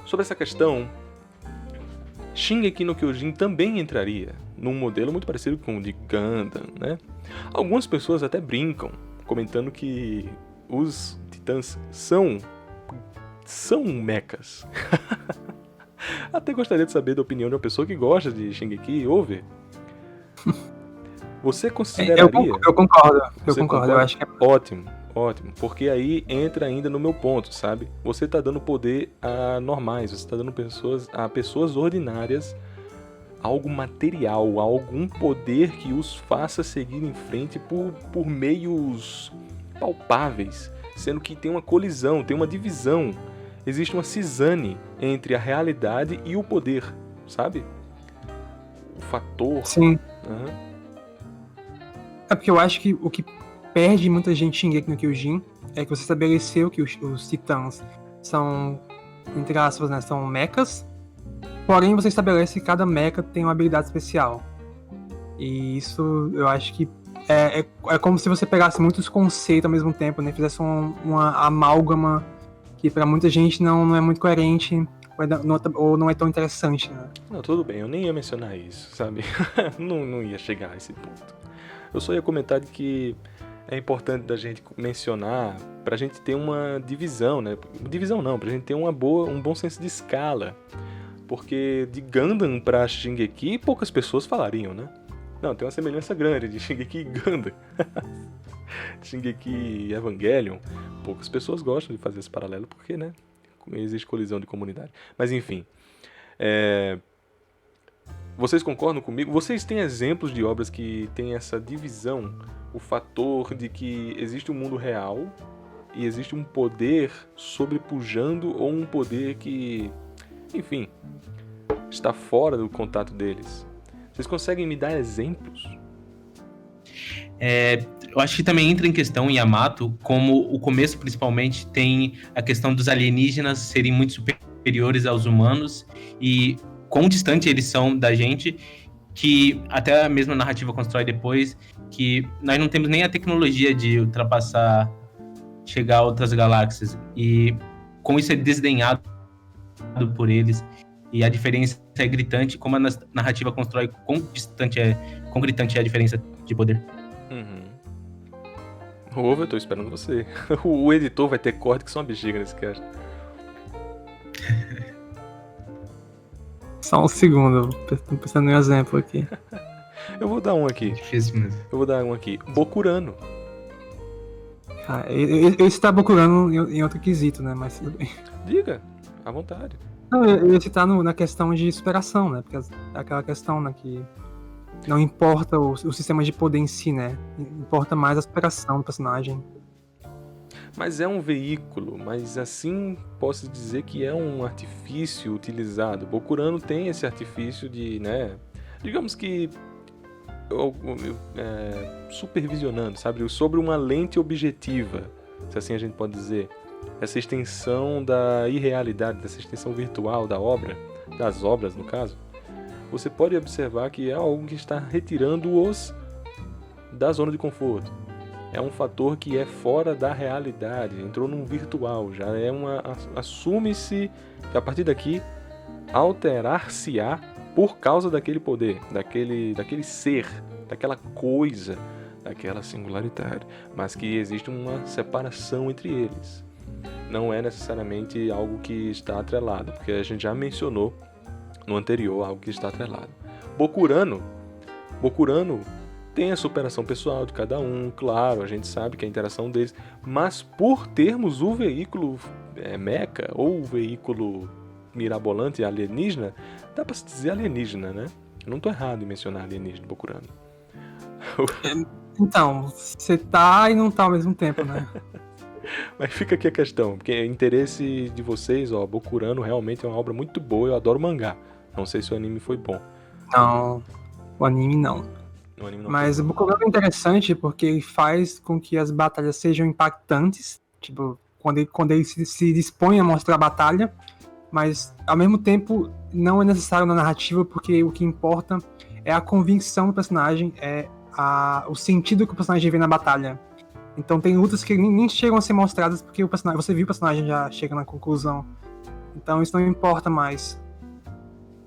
S1: Sobre essa questão, Shingeki no Kyojin também entraria num modelo muito parecido com o de Gundam, né? Algumas pessoas até brincam, comentando que os titãs são mechas. Até gostaria de saber da opinião de uma pessoa que gosta de Shingeki, Over. Você consideraria...
S2: Eu concordo,
S1: Você concorda?
S2: eu acho que é...
S1: Ótimo, porque aí entra ainda no meu ponto, sabe? Você tá dando poder a normais, você tá dando a pessoas ordinárias algo material, algum poder que os faça seguir em frente por meios palpáveis, sendo que tem uma colisão, tem uma divisão, existe uma cisane entre a realidade e o poder, sabe? O fator...
S2: Sim.
S1: Uhum.
S2: É porque eu acho que o que perde muita gente em Shingeki no Kyojin é que você estabeleceu que os titãs são, entre aspas, né, são mechas, porém você estabelece que cada mecha tem uma habilidade especial. E isso eu acho que é como se você pegasse muitos conceitos ao mesmo tempo, né, fizesse uma amálgama que pra muita gente não é muito coerente ou não é tão interessante, né?
S1: Não, tudo bem, eu nem ia mencionar isso, sabe? não ia chegar a esse ponto. Eu só ia comentar de que é importante da gente mencionar pra gente ter uma divisão, né? Divisão não, pra gente ter um bom senso de escala. Porque de Gundam pra Shingeki, poucas pessoas falariam, né? Não, tem uma semelhança grande de Shingeki e Gundam. Shingeki e Evangelion, poucas pessoas gostam de fazer esse paralelo porque, né? Existe colisão de comunidade. Mas enfim, vocês concordam comigo? Vocês têm exemplos de obras que têm essa divisão? O fator de que existe um mundo real e existe um poder sobrepujando ou um poder que, enfim, está fora do contato deles. Vocês conseguem me dar exemplos?
S3: Eu acho que também entra em questão em Yamato, como o começo principalmente tem a questão dos alienígenas serem muito superiores aos humanos e quão distante eles são da gente, que até a mesma narrativa constrói depois, que nós não temos nem a tecnologia de ultrapassar, chegar a outras galáxias, e como isso é desdenhado por eles, e a diferença é gritante, como a narrativa constrói quão gritante é a diferença de poder.
S1: Ovo, eu tô esperando você. O editor vai ter corte que são uma bexiga nesse cast.
S2: Só um segundo, tô pensando em um exemplo aqui.
S1: Eu vou dar um aqui.
S3: Difícil mesmo.
S1: Eu vou dar um aqui. Bokurano.
S2: Eu citar Bokurano em outro quesito, né? Mas tudo bem.
S1: Diga, à vontade.
S2: Não, eu ia citar na questão de superação, né? Porque aquela questão, né, que não importa o sistema de poder em si, né? Importa mais a superação do personagem.
S1: Mas é um veículo, mas assim posso dizer que é um artifício utilizado. Bokurano tem esse artifício de, né? Digamos que supervisionando, sabe? Sobre uma lente objetiva, se assim a gente pode dizer. Essa extensão da irrealidade, dessa extensão virtual da obra, das obras no caso, você pode observar que é algo que está retirando-os da zona de conforto. É um fator que é fora da realidade, entrou num virtual, já é assume-se que a partir daqui alterar-se-á por causa daquele poder, daquele ser, daquela coisa, daquela singularidade, mas que existe uma separação entre eles. Não é necessariamente algo que está atrelado, porque a gente já mencionou no anterior algo que está atrelado. Bokurano tem a superação pessoal de cada um, claro, a gente sabe que a interação deles, mas por termos o veículo mecha ou o veículo mirabolante alienígena, dá pra se dizer alienígena, né? Eu não tô errado em mencionar alienígena em Bokurano.
S2: Então, você tá e não tá ao mesmo tempo, né?
S1: Mas fica aqui a questão, porque o interesse de vocês, ó, Bokurano realmente é uma obra muito boa, eu adoro mangá. Não sei se o anime foi bom.
S2: Não, o anime não.
S1: O anime não
S2: Mas
S1: foi
S2: o
S1: bom.
S2: Bokurano é interessante porque ele faz com que as batalhas sejam impactantes, tipo, quando ele se dispõe a mostrar a batalha, mas ao mesmo tempo não é necessário na narrativa, porque o que importa é a convicção do personagem, o sentido que o personagem vê na batalha. Então tem lutas que nem chegam a ser mostradas porque você viu o personagem já chega na conclusão. Então isso não importa mais.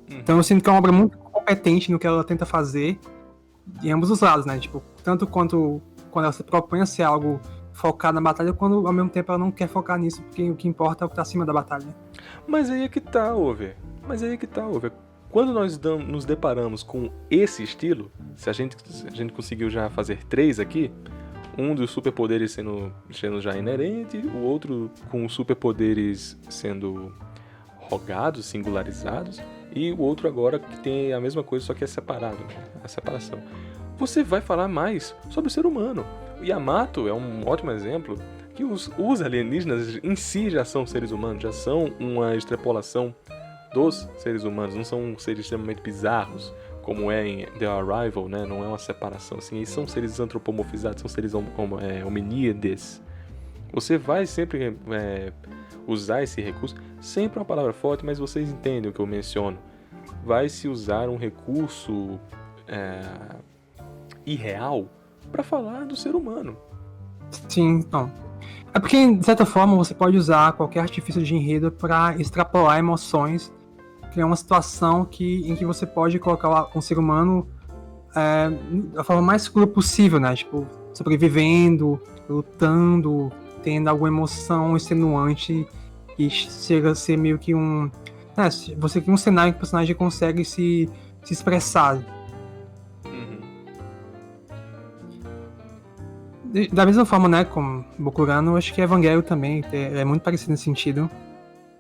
S2: Então eu sinto que é uma obra muito competente no que ela tenta fazer, de ambos os lados, né? Tipo, tanto quando ela se propõe a ser algo focado na batalha, quando ao mesmo tempo ela não quer focar nisso, porque o que importa é o que tá acima da batalha.
S1: Mas aí é que tá, Over. Quando nós nos deparamos com esse estilo, se a gente conseguiu já fazer 3 aqui, um dos superpoderes sendo já inerente, o outro com superpoderes sendo rogados, singularizados, e o outro agora que tem a mesma coisa, só que é separado, né? A separação. Você vai falar mais sobre o ser humano. O Yamato é um ótimo exemplo que os alienígenas em si já são seres humanos, já são uma extrapolação dos seres humanos, não são seres extremamente bizarros, como é em The Arrival, né? Não é uma separação assim, eles são seres antropomorfizados, são seres hominídeos. Você vai sempre usar esse recurso, sempre uma palavra forte, mas vocês entendem o que eu menciono. Vai se usar um recurso irreal para falar do ser humano.
S2: Sim, não. É porque, de certa forma, você pode usar qualquer artifício de enredo para extrapolar emoções, criar uma situação em que você pode colocar um ser humano da forma mais crua possível, né? Tipo, sobrevivendo, lutando, tendo alguma emoção extenuante e chega a ser meio que um... você cria um cenário que o personagem consegue se expressar. Da mesma forma, né, como Bokurano, eu acho que Evangelho também é muito parecido nesse sentido,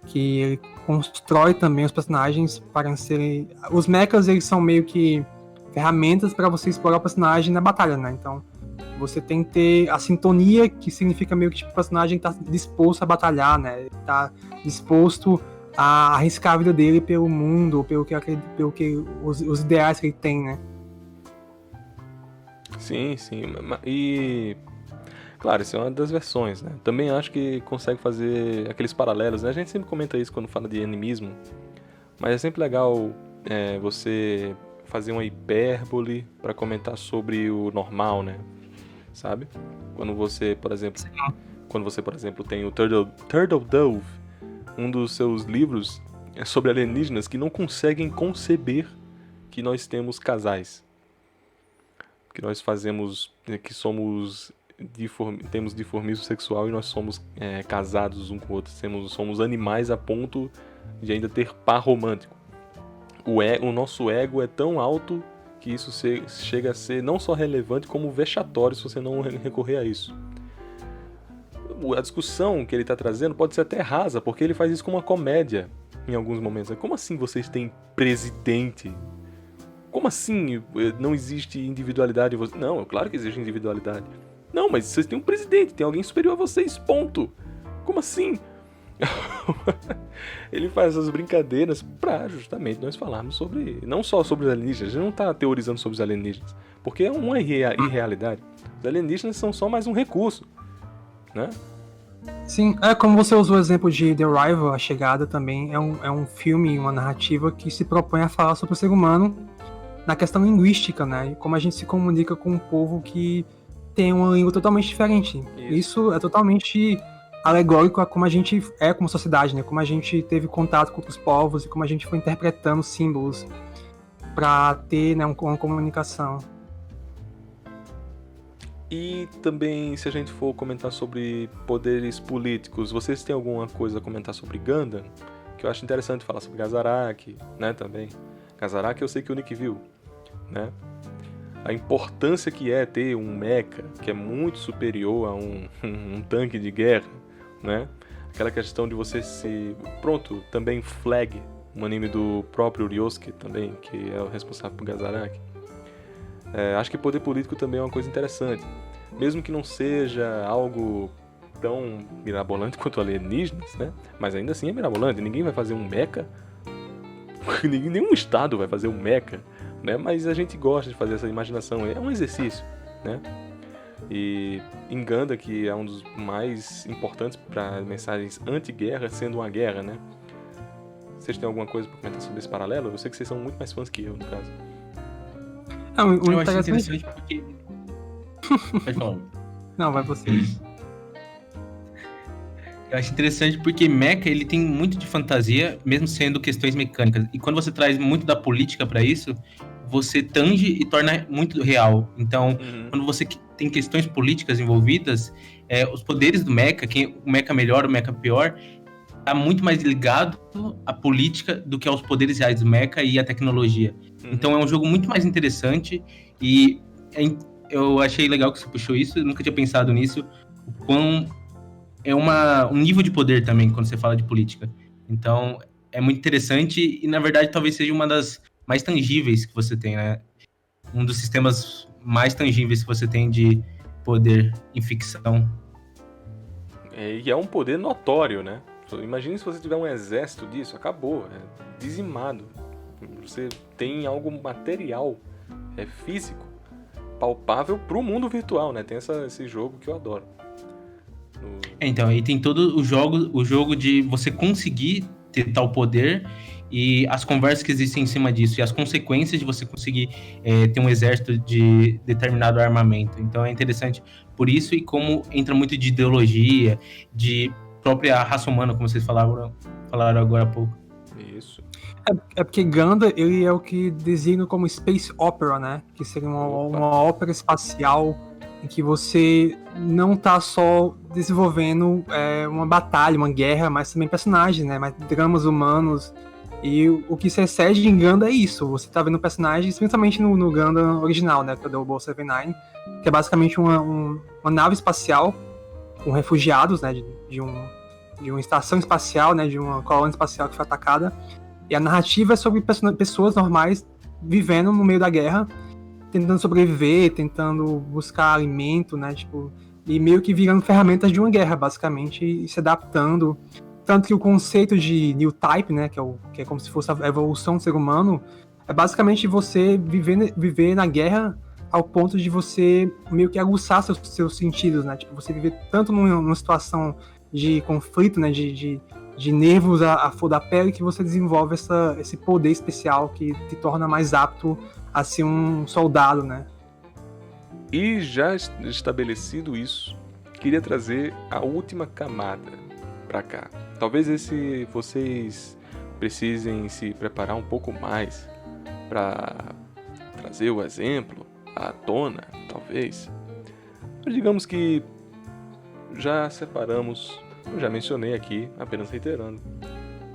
S2: que ele constrói também os personagens para serem... Os mechas, eles são meio que ferramentas para você explorar o personagem na batalha, né? Então, você tem que ter a sintonia, que significa meio que tipo, o personagem está disposto a batalhar, né? Está disposto a arriscar a vida dele pelo mundo, pelo que os ideais que ele tem, né?
S1: Sim. E... Claro, isso é uma das versões, né? Também acho que consegue fazer aqueles paralelos, né? A gente sempre comenta isso quando fala de animismo, mas é sempre legal você fazer uma hipérbole para comentar sobre o normal, né? Sabe? Quando você, por exemplo, tem o Turtle Dove, um dos seus livros é sobre alienígenas que não conseguem conceber que nós temos casais. Que nós que temos dimorfismo sexual e nós somos casados um com o outro. Somos animais a ponto de ainda ter par romântico. O nosso ego é tão alto que isso chega a ser não só relevante, como vexatório se você não recorrer a isso. A discussão que ele está trazendo pode ser até rasa, porque ele faz isso como uma comédia em alguns momentos. Como assim vocês têm presidente? Como assim não existe individualidade? Não, claro que existe individualidade. Não, mas vocês têm um presidente, tem alguém superior a vocês, ponto. Como assim? Ele faz essas brincadeiras pra justamente nós falarmos não só sobre os alienígenas, a gente não tá teorizando sobre os alienígenas, porque é uma irrealidade. Os alienígenas são só mais um recurso, né?
S2: Sim, como você usou o exemplo de The Arrival, A Chegada também é um filme, uma narrativa que se propõe a falar sobre o ser humano na questão linguística, né? E como a gente se comunica com um povo que tem uma língua totalmente diferente. Isso é totalmente alegórico a como a gente é como sociedade, né? Como a gente teve contato com outros povos e como a gente foi interpretando símbolos para ter, né, uma comunicação.
S1: E também, se a gente for comentar sobre poderes políticos, vocês têm alguma coisa a comentar sobre Gundam? Que eu acho interessante falar sobre Gazaraki, né, também. Gazaraki eu sei que o Nick viu, né? A importância que é ter um mecha que é muito superior a um tanque de guerra, né? Aquela questão de você se... Pronto, também Flag, um anime do próprio Ryosuke também, que é o responsável por Gazaraki. Acho que poder político também é uma coisa interessante. Mesmo que não seja algo tão mirabolante quanto alienígenas, né? Mas ainda assim é mirabolante. Ninguém vai fazer um mecha. Nenhum estado vai fazer um mecha, né? Mas a gente gosta de fazer essa imaginação. É um exercício, né? E em Ganda, que é um dos mais importantes para mensagens anti-guerra, sendo uma guerra, né? Vocês têm alguma coisa para comentar sobre esse paralelo? Eu sei que vocês são muito mais fãs que eu, no caso.
S3: Eu acho interessante porque... Pode falar.
S2: Não, vai você.
S3: Eu acho interessante porque Mecha, ele tem muito de fantasia, mesmo sendo questões mecânicas. E quando você traz muito da política para isso, você tange e torna muito real. Então, quando você tem questões políticas envolvidas, os poderes do Mecha, o Mecha melhor, o Mecha pior, tá muito mais ligado à política do que aos poderes reais do Mecha e à tecnologia. Então, é um jogo muito mais interessante e eu achei legal que você puxou isso, eu nunca tinha pensado nisso, o quão é um nível de poder também, quando você fala de política. Então, é muito interessante e, na verdade, talvez seja uma das mais tangíveis que você tem, né? Um dos sistemas mais tangíveis que você tem de poder em ficção.
S1: E é um poder notório, né? Imagine se você tiver um exército disso, acabou, é dizimado. Você tem algo material, físico, palpável pro mundo virtual, né? Tem esse jogo que eu adoro.
S3: Então, aí tem todo o jogo de você conseguir ter tal poder e as conversas que existem em cima disso e as consequências de você conseguir ter um exército de determinado armamento. Então é interessante por isso e como entra muito de ideologia, de própria raça humana, como vocês falaram agora há pouco.
S1: Isso.
S2: É porque Ganda, ele é o que designa como Space Opera, né? Que seria uma ópera espacial em que você não tá só desenvolvendo uma batalha, uma guerra, mas também personagens, né? Mais dramas humanos. E o que se excede em Ganda é isso. Você tá vendo personagens, principalmente no Ganda original, né? Que é o Double 79, que é basicamente uma nave espacial com refugiados, né? De uma estação espacial, né? De uma colônia espacial que foi atacada. E a narrativa é sobre pessoas normais vivendo no meio da guerra, tentando sobreviver, tentando buscar alimento, né, tipo, e meio que virando ferramentas de uma guerra, basicamente, e se adaptando. Tanto que o conceito de New Type, né, que é como se fosse a evolução do ser humano, é basicamente você viver na guerra ao ponto de você meio que aguçar seus sentidos, né, tipo, você viver tanto numa situação de conflito, né, de nervos à flor da pele, que você desenvolve esse poder especial que te torna mais apto a ser um soldado, né?
S1: E já estabelecido isso, queria trazer a última camada pra cá. Talvez vocês precisem se preparar um pouco mais para trazer o exemplo à tona, talvez. Mas digamos que já separamos, eu já mencionei aqui, apenas reiterando,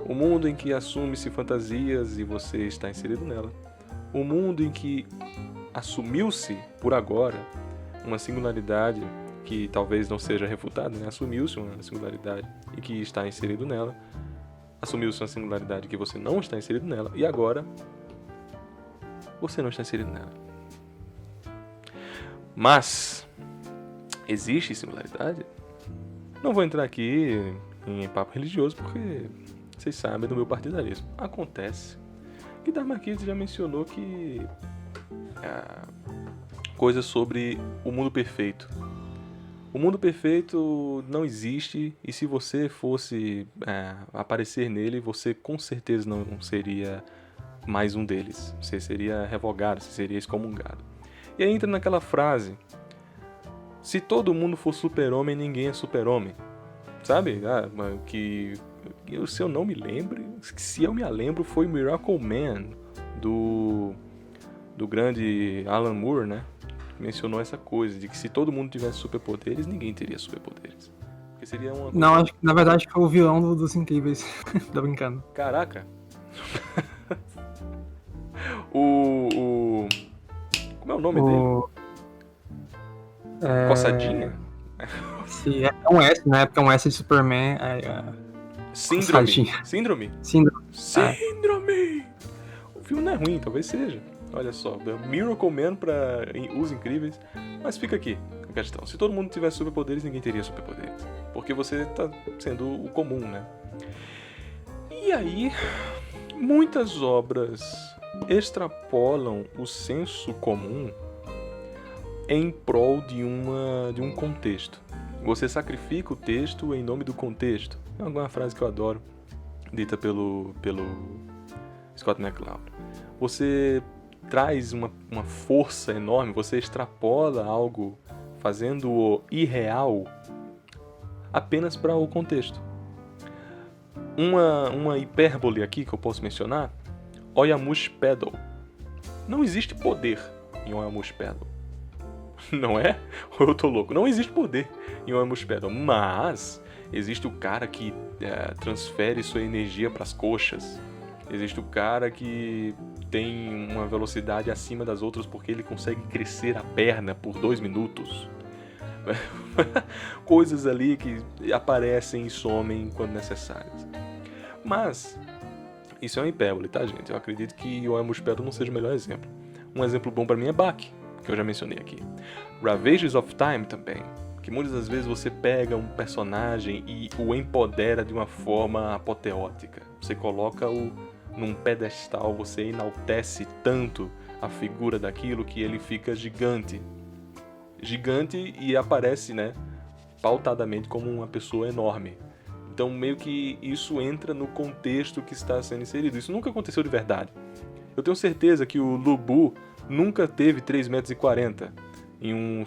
S1: o mundo em que assume-se fantasias e você está inserido nela. O mundo em que assumiu-se, por agora, uma singularidade que talvez não seja refutada, né? Assumiu-se uma singularidade e que está inserido nela. Assumiu-se uma singularidade que você não está inserido nela. E agora, você não está inserido nela. Mas, existe singularidade? Não vou entrar aqui em papo religioso porque vocês sabem do meu partidarismo. Acontece. Guitar Marquise já mencionou que coisas sobre o mundo perfeito. O mundo perfeito não existe e se você fosse aparecer nele, você com certeza não seria mais um deles. Você seria revogado, você seria excomungado. E aí entra naquela frase: se todo mundo for super-homem, ninguém é super-homem. Sabe? Que se eu não me lembro, se eu me lembro, foi Miracle Man do grande Alan Moore, né? Mencionou essa coisa de que se todo mundo tivesse superpoderes, ninguém teria superpoderes. Porque seria uma coisa...
S2: Não, acho que na verdade foi o vilão dos Incríveis. Tô brincando.
S1: Caraca. Como é o nome dele? Coçadinha?
S2: Sim, é um S, né? Porque é um S de Superman.
S1: Síndrome.
S2: O filme não é ruim, talvez seja.
S1: Olha só, Miracle Man pra Os Incríveis. Mas fica aqui a questão. Se todo mundo tivesse superpoderes, ninguém teria superpoderes. Porque você tá sendo o comum, né? E aí, muitas obras extrapolam o senso comum em prol de um contexto. Você sacrifica o texto em nome do contexto. É uma frase que eu adoro, dita pelo Scott McCloud. Você traz uma força enorme, você extrapola algo fazendo-o irreal apenas para o contexto. Uma hipérbole aqui que eu posso mencionar, Oyamush Pedal. Não existe poder em Oyamush Pedal. Não é? Ou eu tô louco? Não existe poder em Oyamush Pedal, mas existe o cara que transfere sua energia para as coxas. Existe o cara que tem uma velocidade acima das outras porque ele consegue crescer a perna por 2 minutos. Coisas ali que aparecem e somem quando necessárias. Mas isso é uma hipérbole, tá, gente? Eu acredito que o Oyamush Pedal não seja o melhor exemplo. Um exemplo bom para mim é Bach, que eu já mencionei aqui. Ravages of Time também, que muitas das vezes você pega um personagem e o empodera de uma forma apoteótica. Você coloca-o num pedestal, você enaltece tanto a figura daquilo que ele fica gigante. Gigante e aparece, né, pautadamente como uma pessoa enorme. Então meio que isso entra no contexto que está sendo inserido. Isso nunca aconteceu de verdade. Eu tenho certeza que o Lubu nunca teve 3,40 m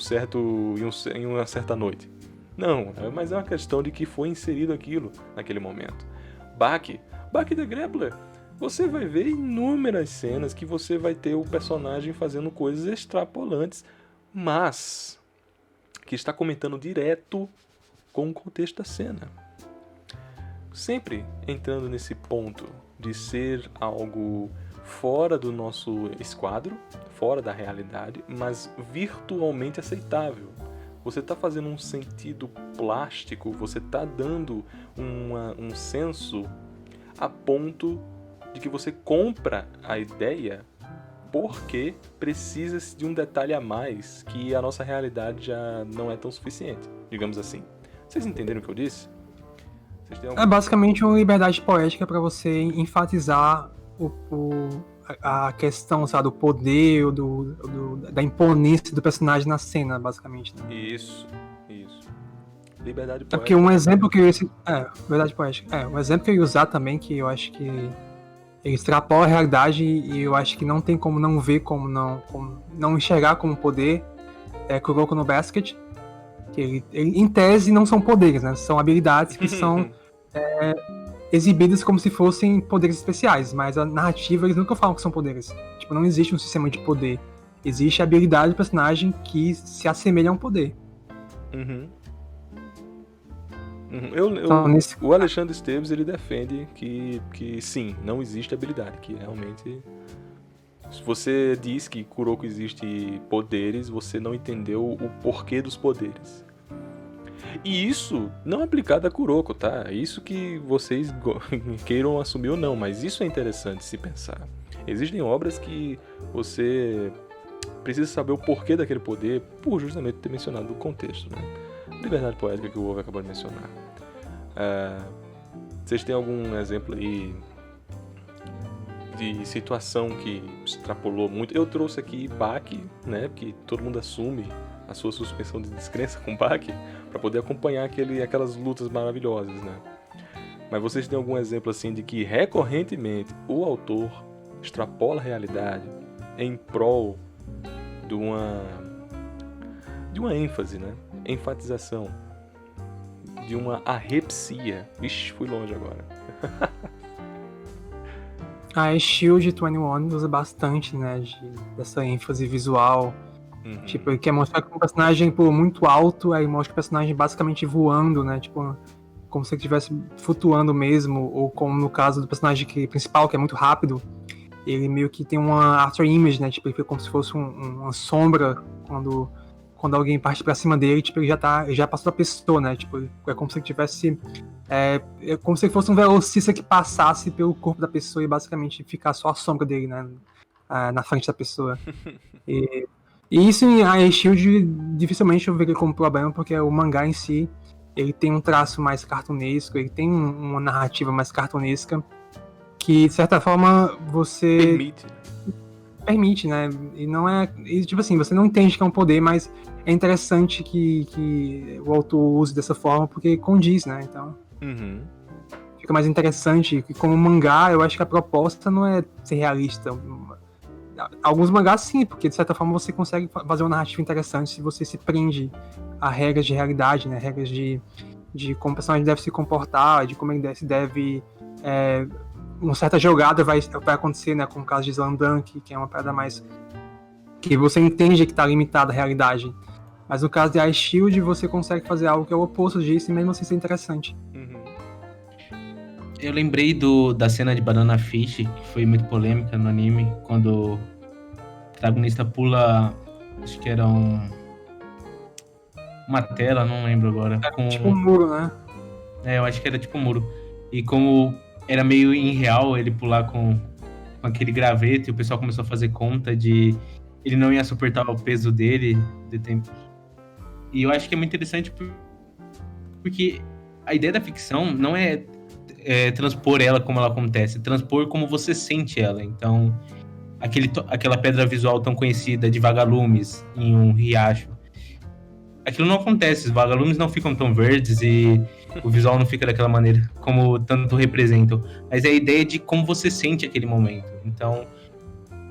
S1: em uma certa noite. Não, mas é uma questão de que foi inserido aquilo naquele momento. Bach the Grappler, você vai ver inúmeras cenas que você vai ter o personagem fazendo coisas extrapolantes, mas que está comentando direto com o contexto da cena. Sempre entrando nesse ponto de ser algo fora do nosso esquadro, fora da realidade, mas virtualmente aceitável. Você está fazendo um sentido plástico, você está dando um senso a ponto de que você compra a ideia porque precisa de um detalhe a mais que a nossa realidade já não é tão suficiente, digamos assim. Vocês entenderam o que eu disse?
S2: É basicamente uma liberdade poética para você enfatizar a questão, sabe, do poder, da imponência do personagem na cena, basicamente. Né?
S1: Isso. Liberdade poética.
S2: É porque um exemplo que eu liberdade poética. Um exemplo que eu ia usar também, que eu acho que ele extrapola a realidade e eu acho que não tem como não ver, como não enxergar como poder, é Kuroko no Basket, que ele, em tese, não são poderes, né? São habilidades que são exibidas como se fossem poderes especiais, mas a narrativa eles nunca falam que são poderes. Tipo, não existe um sistema de poder. Existe a habilidade do personagem que se assemelha a um poder.
S1: O Alexandre Esteves ele defende que sim, não existe habilidade, que realmente... Se você diz que Kuroko existe poderes, você não entendeu o porquê dos poderes. E isso não é aplicado a Kuroko, tá? Isso que vocês queiram assumir ou não, mas isso é interessante se pensar. Existem obras que você precisa saber o porquê daquele poder por justamente ter mencionado o contexto, né? Liberdade poética que o Wolf acabou de mencionar. Vocês têm algum exemplo aí de situação que extrapolou muito? Eu trouxe aqui Bach, né? Porque todo mundo assume a sua suspensão de descrença com Bach para poder acompanhar aquelas lutas maravilhosas, né? Mas vocês têm algum exemplo assim de que recorrentemente o autor extrapola a realidade em prol de uma ênfase, né? Enfatização, de uma arrepsia. Ixi, fui longe agora.
S2: A Shield 21 usa bastante, né, dessa ênfase visual. Tipo, ele quer mostrar que um personagem muito alto, aí mostra o personagem basicamente voando, né, tipo, como se ele estivesse flutuando mesmo, ou como no caso do personagem principal, que é muito rápido, ele meio que tem uma after image, né, tipo, ele fica como se fosse uma sombra quando alguém parte pra cima dele, tipo, ele já passou a pessoa, né, tipo, é como se ele tivesse... É como se ele fosse um velocista que passasse pelo corpo da pessoa e basicamente ficar só a sombra dele, né? na frente da pessoa. E isso em Ice Shield dificilmente eu veria como problema, porque o mangá em si, ele tem um traço mais cartunesco, ele tem uma narrativa mais cartunesca, que de certa forma você permite, né? E não é. E, tipo assim, você não entende que é um poder, mas é interessante que o autor use dessa forma, porque condiz, né? Então. Fica mais interessante. E como mangá, eu acho que a proposta não é ser realista. Alguns mangás sim, porque de certa forma você consegue fazer uma narrativa interessante se você se prende a regras de realidade, né? Regras de como o personagem deve se comportar, de como ele deve uma certa jogada vai acontecer, né? Como o caso de Slandunk, que é uma parada mais que você entende que está limitada à realidade. Mas no caso de Ice Shield, você consegue fazer algo que é o oposto disso e mesmo assim ser interessante.
S3: Eu lembrei da cena de Banana Fish, que foi muito polêmica no anime, quando o protagonista pula, acho que era uma tela, não lembro agora.
S2: Tipo um muro, né?
S3: Eu acho que era tipo um muro. E como era meio irreal ele pular com aquele graveto, e o pessoal começou a fazer conta de ele não ia suportar o peso dele de tempo. E eu acho que é muito interessante porque a ideia da ficção não é transpor ela como ela acontece, transpor como você sente ela. Então, aquela pedra visual tão conhecida de vagalumes em um riacho, aquilo não acontece, os vagalumes não ficam tão verdes e o visual não fica daquela maneira como tanto representam, mas é a ideia de como você sente aquele momento. Então,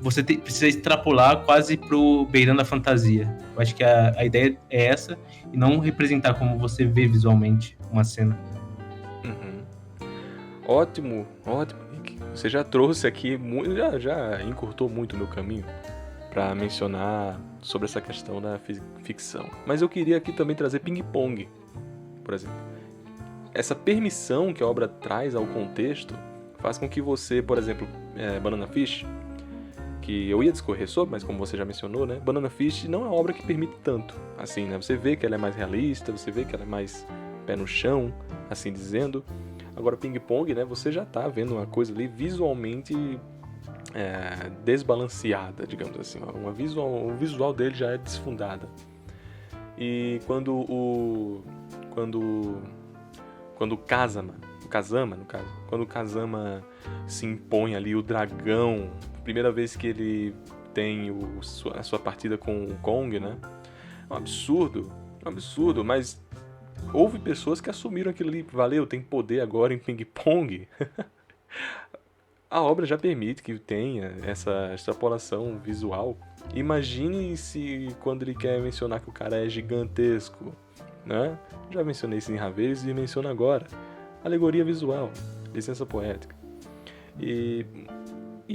S3: você precisa extrapolar quase pro beirando a fantasia. Eu acho que a ideia é essa, e não representar como você vê visualmente uma cena.
S1: Ótimo, Nick. Você já trouxe aqui, já encurtou muito o meu caminho para mencionar sobre essa questão da ficção. Mas eu queria aqui também trazer ping-pong, por exemplo. Essa permissão que a obra traz ao contexto faz com que você, por exemplo, Banana Fish, que eu ia discorrer sobre, mas como você já mencionou, né? Banana Fish não é uma obra que permite tanto, assim, né? Você vê que ela é mais realista, você vê que ela é mais pé no chão, assim dizendo. Agora, ping-pong, né? Você já tá vendo uma coisa ali visualmente desbalanceada, digamos assim. O visual dele já é desfundada. E quando o Kazama, no caso, quando o Kazama se impõe ali, o dragão, primeira vez que ele tem a sua partida com o Kong, né? É um absurdo, mas houve pessoas que assumiram aquilo ali, valeu, tem poder agora em ping-pong. A obra já permite que tenha essa extrapolação visual. Imagine se quando ele quer mencionar que o cara é gigantesco, né? Já mencionei isso em Raves e menciono agora. Alegoria visual, licença poética. E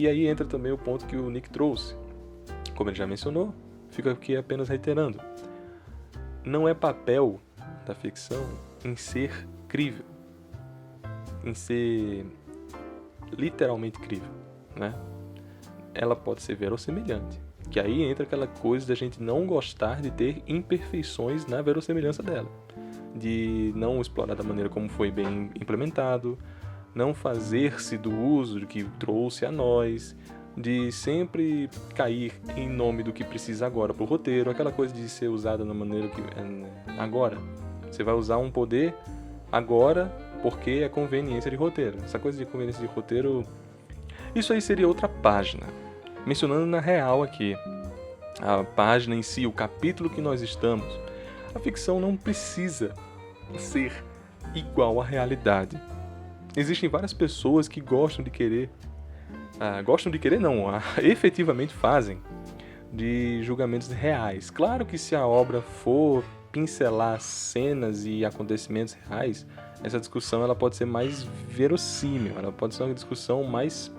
S1: aí entra também o ponto que o Nick trouxe. Como ele já mencionou, fica aqui apenas reiterando. Não é papel da ficção em ser crível, em ser literalmente crível, né? Ela pode ser verossemelhante, que aí entra aquela coisa da gente não gostar de ter imperfeições na verossemelhança dela, de não explorar da maneira como foi bem implementado, não fazer-se do uso do que trouxe a nós, de sempre cair em nome do que precisa agora pro roteiro, aquela coisa de ser usada da maneira que agora. Você vai usar um poder agora porque é conveniência de roteiro. Essa coisa de conveniência de roteiro, isso aí seria outra página. Mencionando na real aqui, a página em si, o capítulo que nós estamos, a ficção não precisa ser igual à realidade. Existem várias pessoas que gostam de querer efetivamente fazem de julgamentos reais. Claro que se a obra for pincelar cenas e acontecimentos reais, essa discussão ela pode ser mais verossímil, ela pode ser uma discussão mais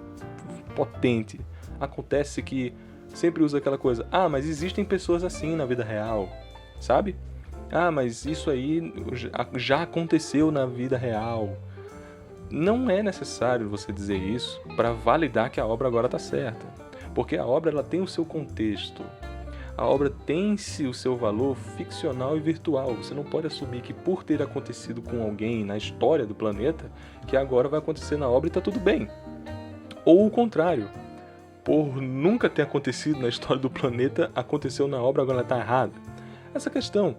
S1: potente. Acontece que sempre usa aquela coisa, mas existem pessoas assim na vida real, sabe? Mas isso aí já aconteceu na vida real. Não é necessário você dizer isso para validar que a obra agora está certa, porque a obra ela tem o seu contexto. A obra tem-se o seu valor ficcional e virtual. Você não pode assumir que por ter acontecido com alguém na história do planeta, que agora vai acontecer na obra e está tudo bem. Ou o contrário. por nunca ter acontecido na história do planeta, aconteceu na obra, agora ela tá errada. Essa questão.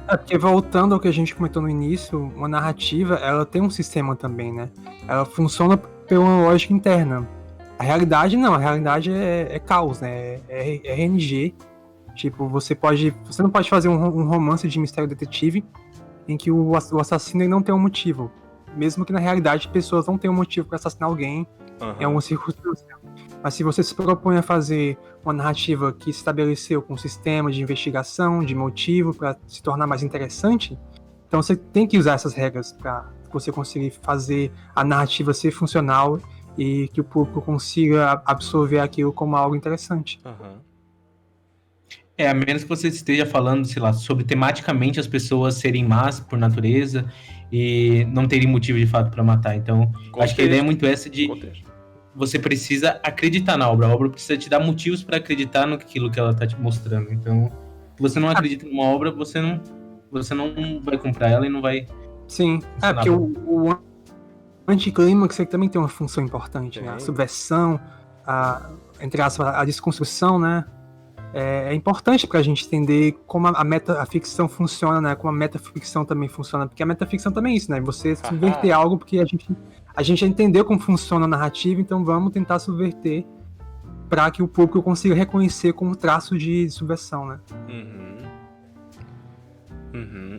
S2: Porque voltando ao que a gente comentou no início, uma narrativa, ela tem um sistema também, né? Ela funciona por uma lógica interna. A realidade não, a realidade é caos, né? É RNG. Tipo, você não pode fazer um romance de mistério detetive em que o assassino ele não tem um motivo. Mesmo que na realidade pessoas não tenham um motivo para assassinar alguém em alguma circunstância. Mas se você se propõe a fazer uma narrativa que se estabeleceu com um sistema de investigação, de motivo, para se tornar mais interessante, então você tem que usar essas regras para você conseguir fazer a narrativa ser funcional e que o público consiga absorver aquilo como algo interessante.
S3: A menos que você esteja falando, sei lá, sobre tematicamente as pessoas serem más por natureza e não terem motivo de fato para matar. Então, acho que a ideia é muito essa de você precisa acreditar na obra. A obra precisa te dar motivos para acreditar naquilo que ela tá te mostrando. Então, se você não acredita numa obra, você não vai comprar ela e não vai...
S2: Sim, porque o anticlímax também tem uma função importante, né? A subversão, entre aspas, a desconstrução, né? É importante pra gente entender como a ficção funciona, né? Como a metaficção também funciona, porque a metaficção também é isso, né? Você subverter algo porque a gente entendeu como funciona a narrativa, então vamos tentar subverter para que o público consiga reconhecer como traço de subversão, né?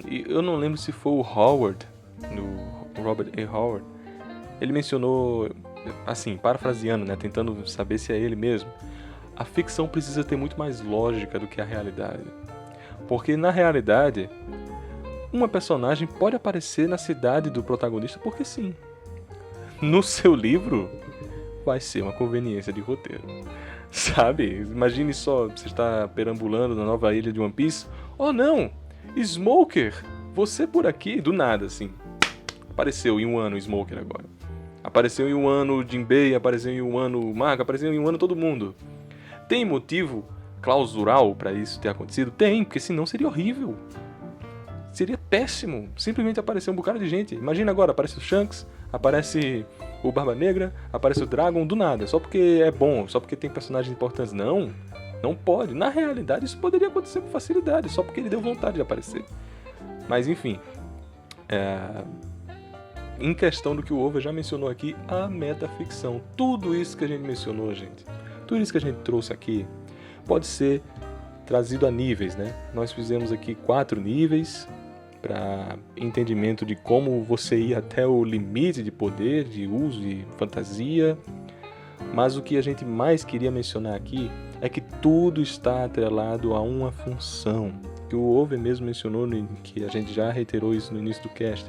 S1: E eu não lembro se foi o Howard, no Robert A. Howard, ele mencionou, assim, parafraseando, né? Tentando saber se é ele mesmo. A ficção precisa ter muito mais lógica do que a realidade. Porque na realidade, uma personagem pode aparecer na cidade do protagonista porque sim. No seu livro, vai ser uma conveniência de roteiro. Sabe? Imagine só, você está perambulando na nova ilha de One Piece. Oh não! Smoker! Você por aqui, do nada, assim. Apareceu em um ano o Smoker agora. Apareceu em um ano o Jinbei, apareceu em um ano o Marco, apareceu em um ano todo mundo. Tem motivo clausural para isso ter acontecido? Tem, porque senão seria horrível. Seria péssimo. Simplesmente aparecer um bocado de gente. Imagina agora, aparece o Shanks, aparece o Barba Negra, aparece o Dragon, do nada. Só porque é bom, só porque tem personagens importantes. Não pode. Na realidade, isso poderia acontecer com facilidade, só porque ele deu vontade de aparecer. Mas enfim, em questão do que o Over já mencionou aqui, a metaficção. Tudo isso que a gente mencionou, gente. Tudo isso que a gente trouxe aqui pode ser trazido a níveis, né? Nós fizemos aqui 4 níveis para entendimento de como você ir até o limite de poder, de uso e fantasia. Mas o que a gente mais queria mencionar aqui é que tudo está atrelado a uma função. Que o Over mesmo mencionou, que a gente já reiterou isso no início do cast.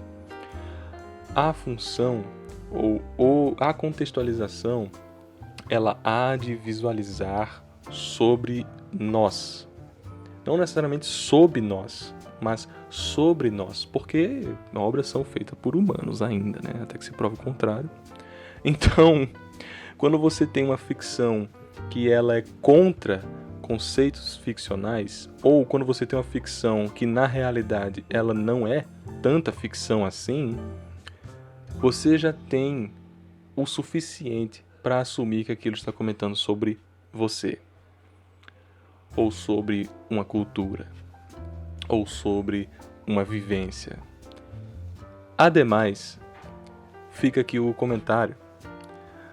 S1: A função ou a contextualização, ela há de visualizar sobre nós. Não necessariamente sob nós, mas sobre nós. Porque obras são feitas por humanos ainda, né? Até que se prove o contrário. Então, quando você tem uma ficção que ela é contra conceitos ficcionais, ou quando você tem uma ficção que na realidade ela não é tanta ficção assim, você já tem o suficiente para assumir que aquilo está comentando sobre você, ou sobre uma cultura, ou sobre uma vivência. Ademais, fica aqui o comentário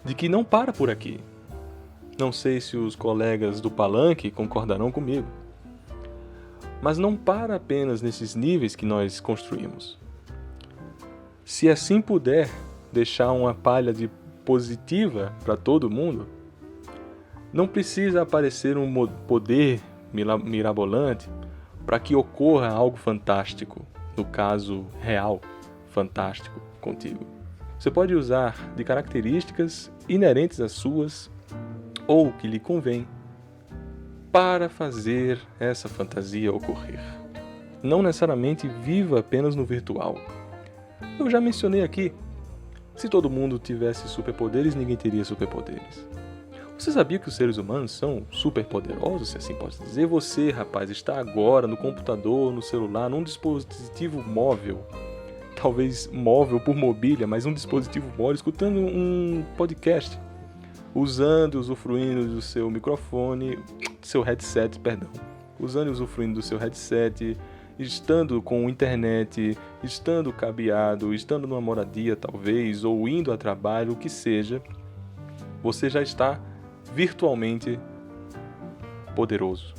S1: de que não para por aqui. Não sei se os colegas do Palanque concordarão comigo, mas não para apenas nesses níveis que nós construímos. Se assim puder deixar uma palha de positiva para todo mundo, não precisa aparecer um poder mirabolante para que ocorra algo fantástico, no caso real, fantástico contigo. Você pode usar de características inerentes às suas ou que lhe convém para fazer essa fantasia ocorrer. Não necessariamente viva apenas no virtual. Eu já mencionei aqui, se todo mundo tivesse superpoderes, ninguém teria superpoderes. Você sabia que os seres humanos são superpoderosos, se assim pode dizer? Você, rapaz, está agora no computador, no celular, num dispositivo móvel. talvez móvel por mobília, mas um dispositivo móvel, escutando um podcast, usufruindo do seu microfone, seu headset, usando e usufruindo do seu headset, estando com internet, estando cabeado, estando numa moradia talvez, ou indo a trabalho, o que seja, você já está virtualmente poderoso,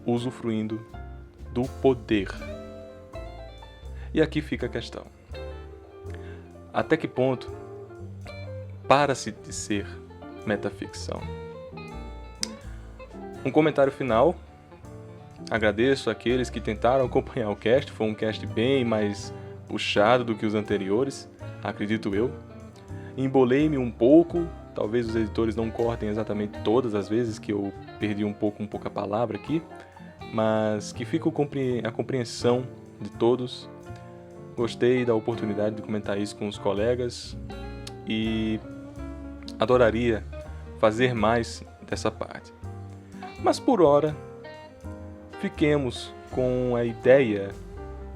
S1: usufruindo do poder. E aqui fica a questão: até que ponto para-se de ser metaficção? Um comentário final. Agradeço àqueles que tentaram acompanhar o cast. Foi um cast bem mais puxado do que os anteriores, acredito eu. Embolei-me um pouco. Talvez os editores não cortem exatamente todas as vezes que eu perdi um pouco a palavra aqui, mas que fica a compreensão de todos. Gostei da oportunidade de comentar isso com os colegas e adoraria fazer mais dessa parte. Mas por hora, fiquemos com a ideia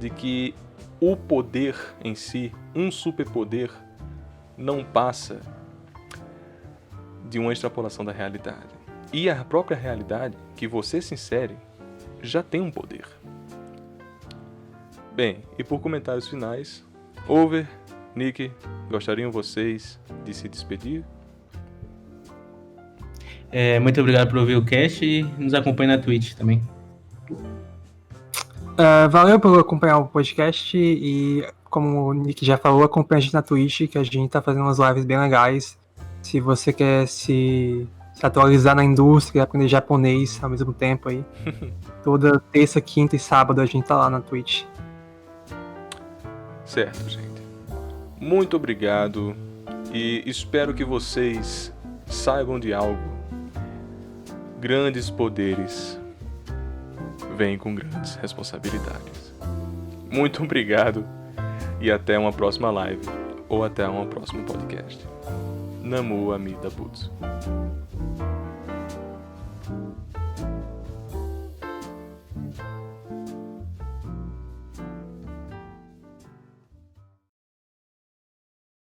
S1: de que o poder em si, um superpoder, não passa de uma extrapolação da realidade. E a própria realidade que você se insere já tem um poder. Bem, e por comentários finais, Over, Nick, gostariam vocês de se despedir?
S3: Muito obrigado por ouvir o cast e nos acompanhe na Twitch também.
S2: Valeu por acompanhar o podcast e, como o Nick já falou, acompanha a gente na Twitch, que a gente tá fazendo umas lives bem legais. Se você quer se atualizar na indústria, aprender japonês ao mesmo tempo aí, toda terça, quinta e sábado a gente tá lá na Twitch.
S1: Certo, gente. Muito obrigado e espero que vocês saibam de algo. Grandes poderes vêm com grandes responsabilidades. Muito obrigado e até uma próxima live ou até um próximo podcast. Namu Amida Butsu.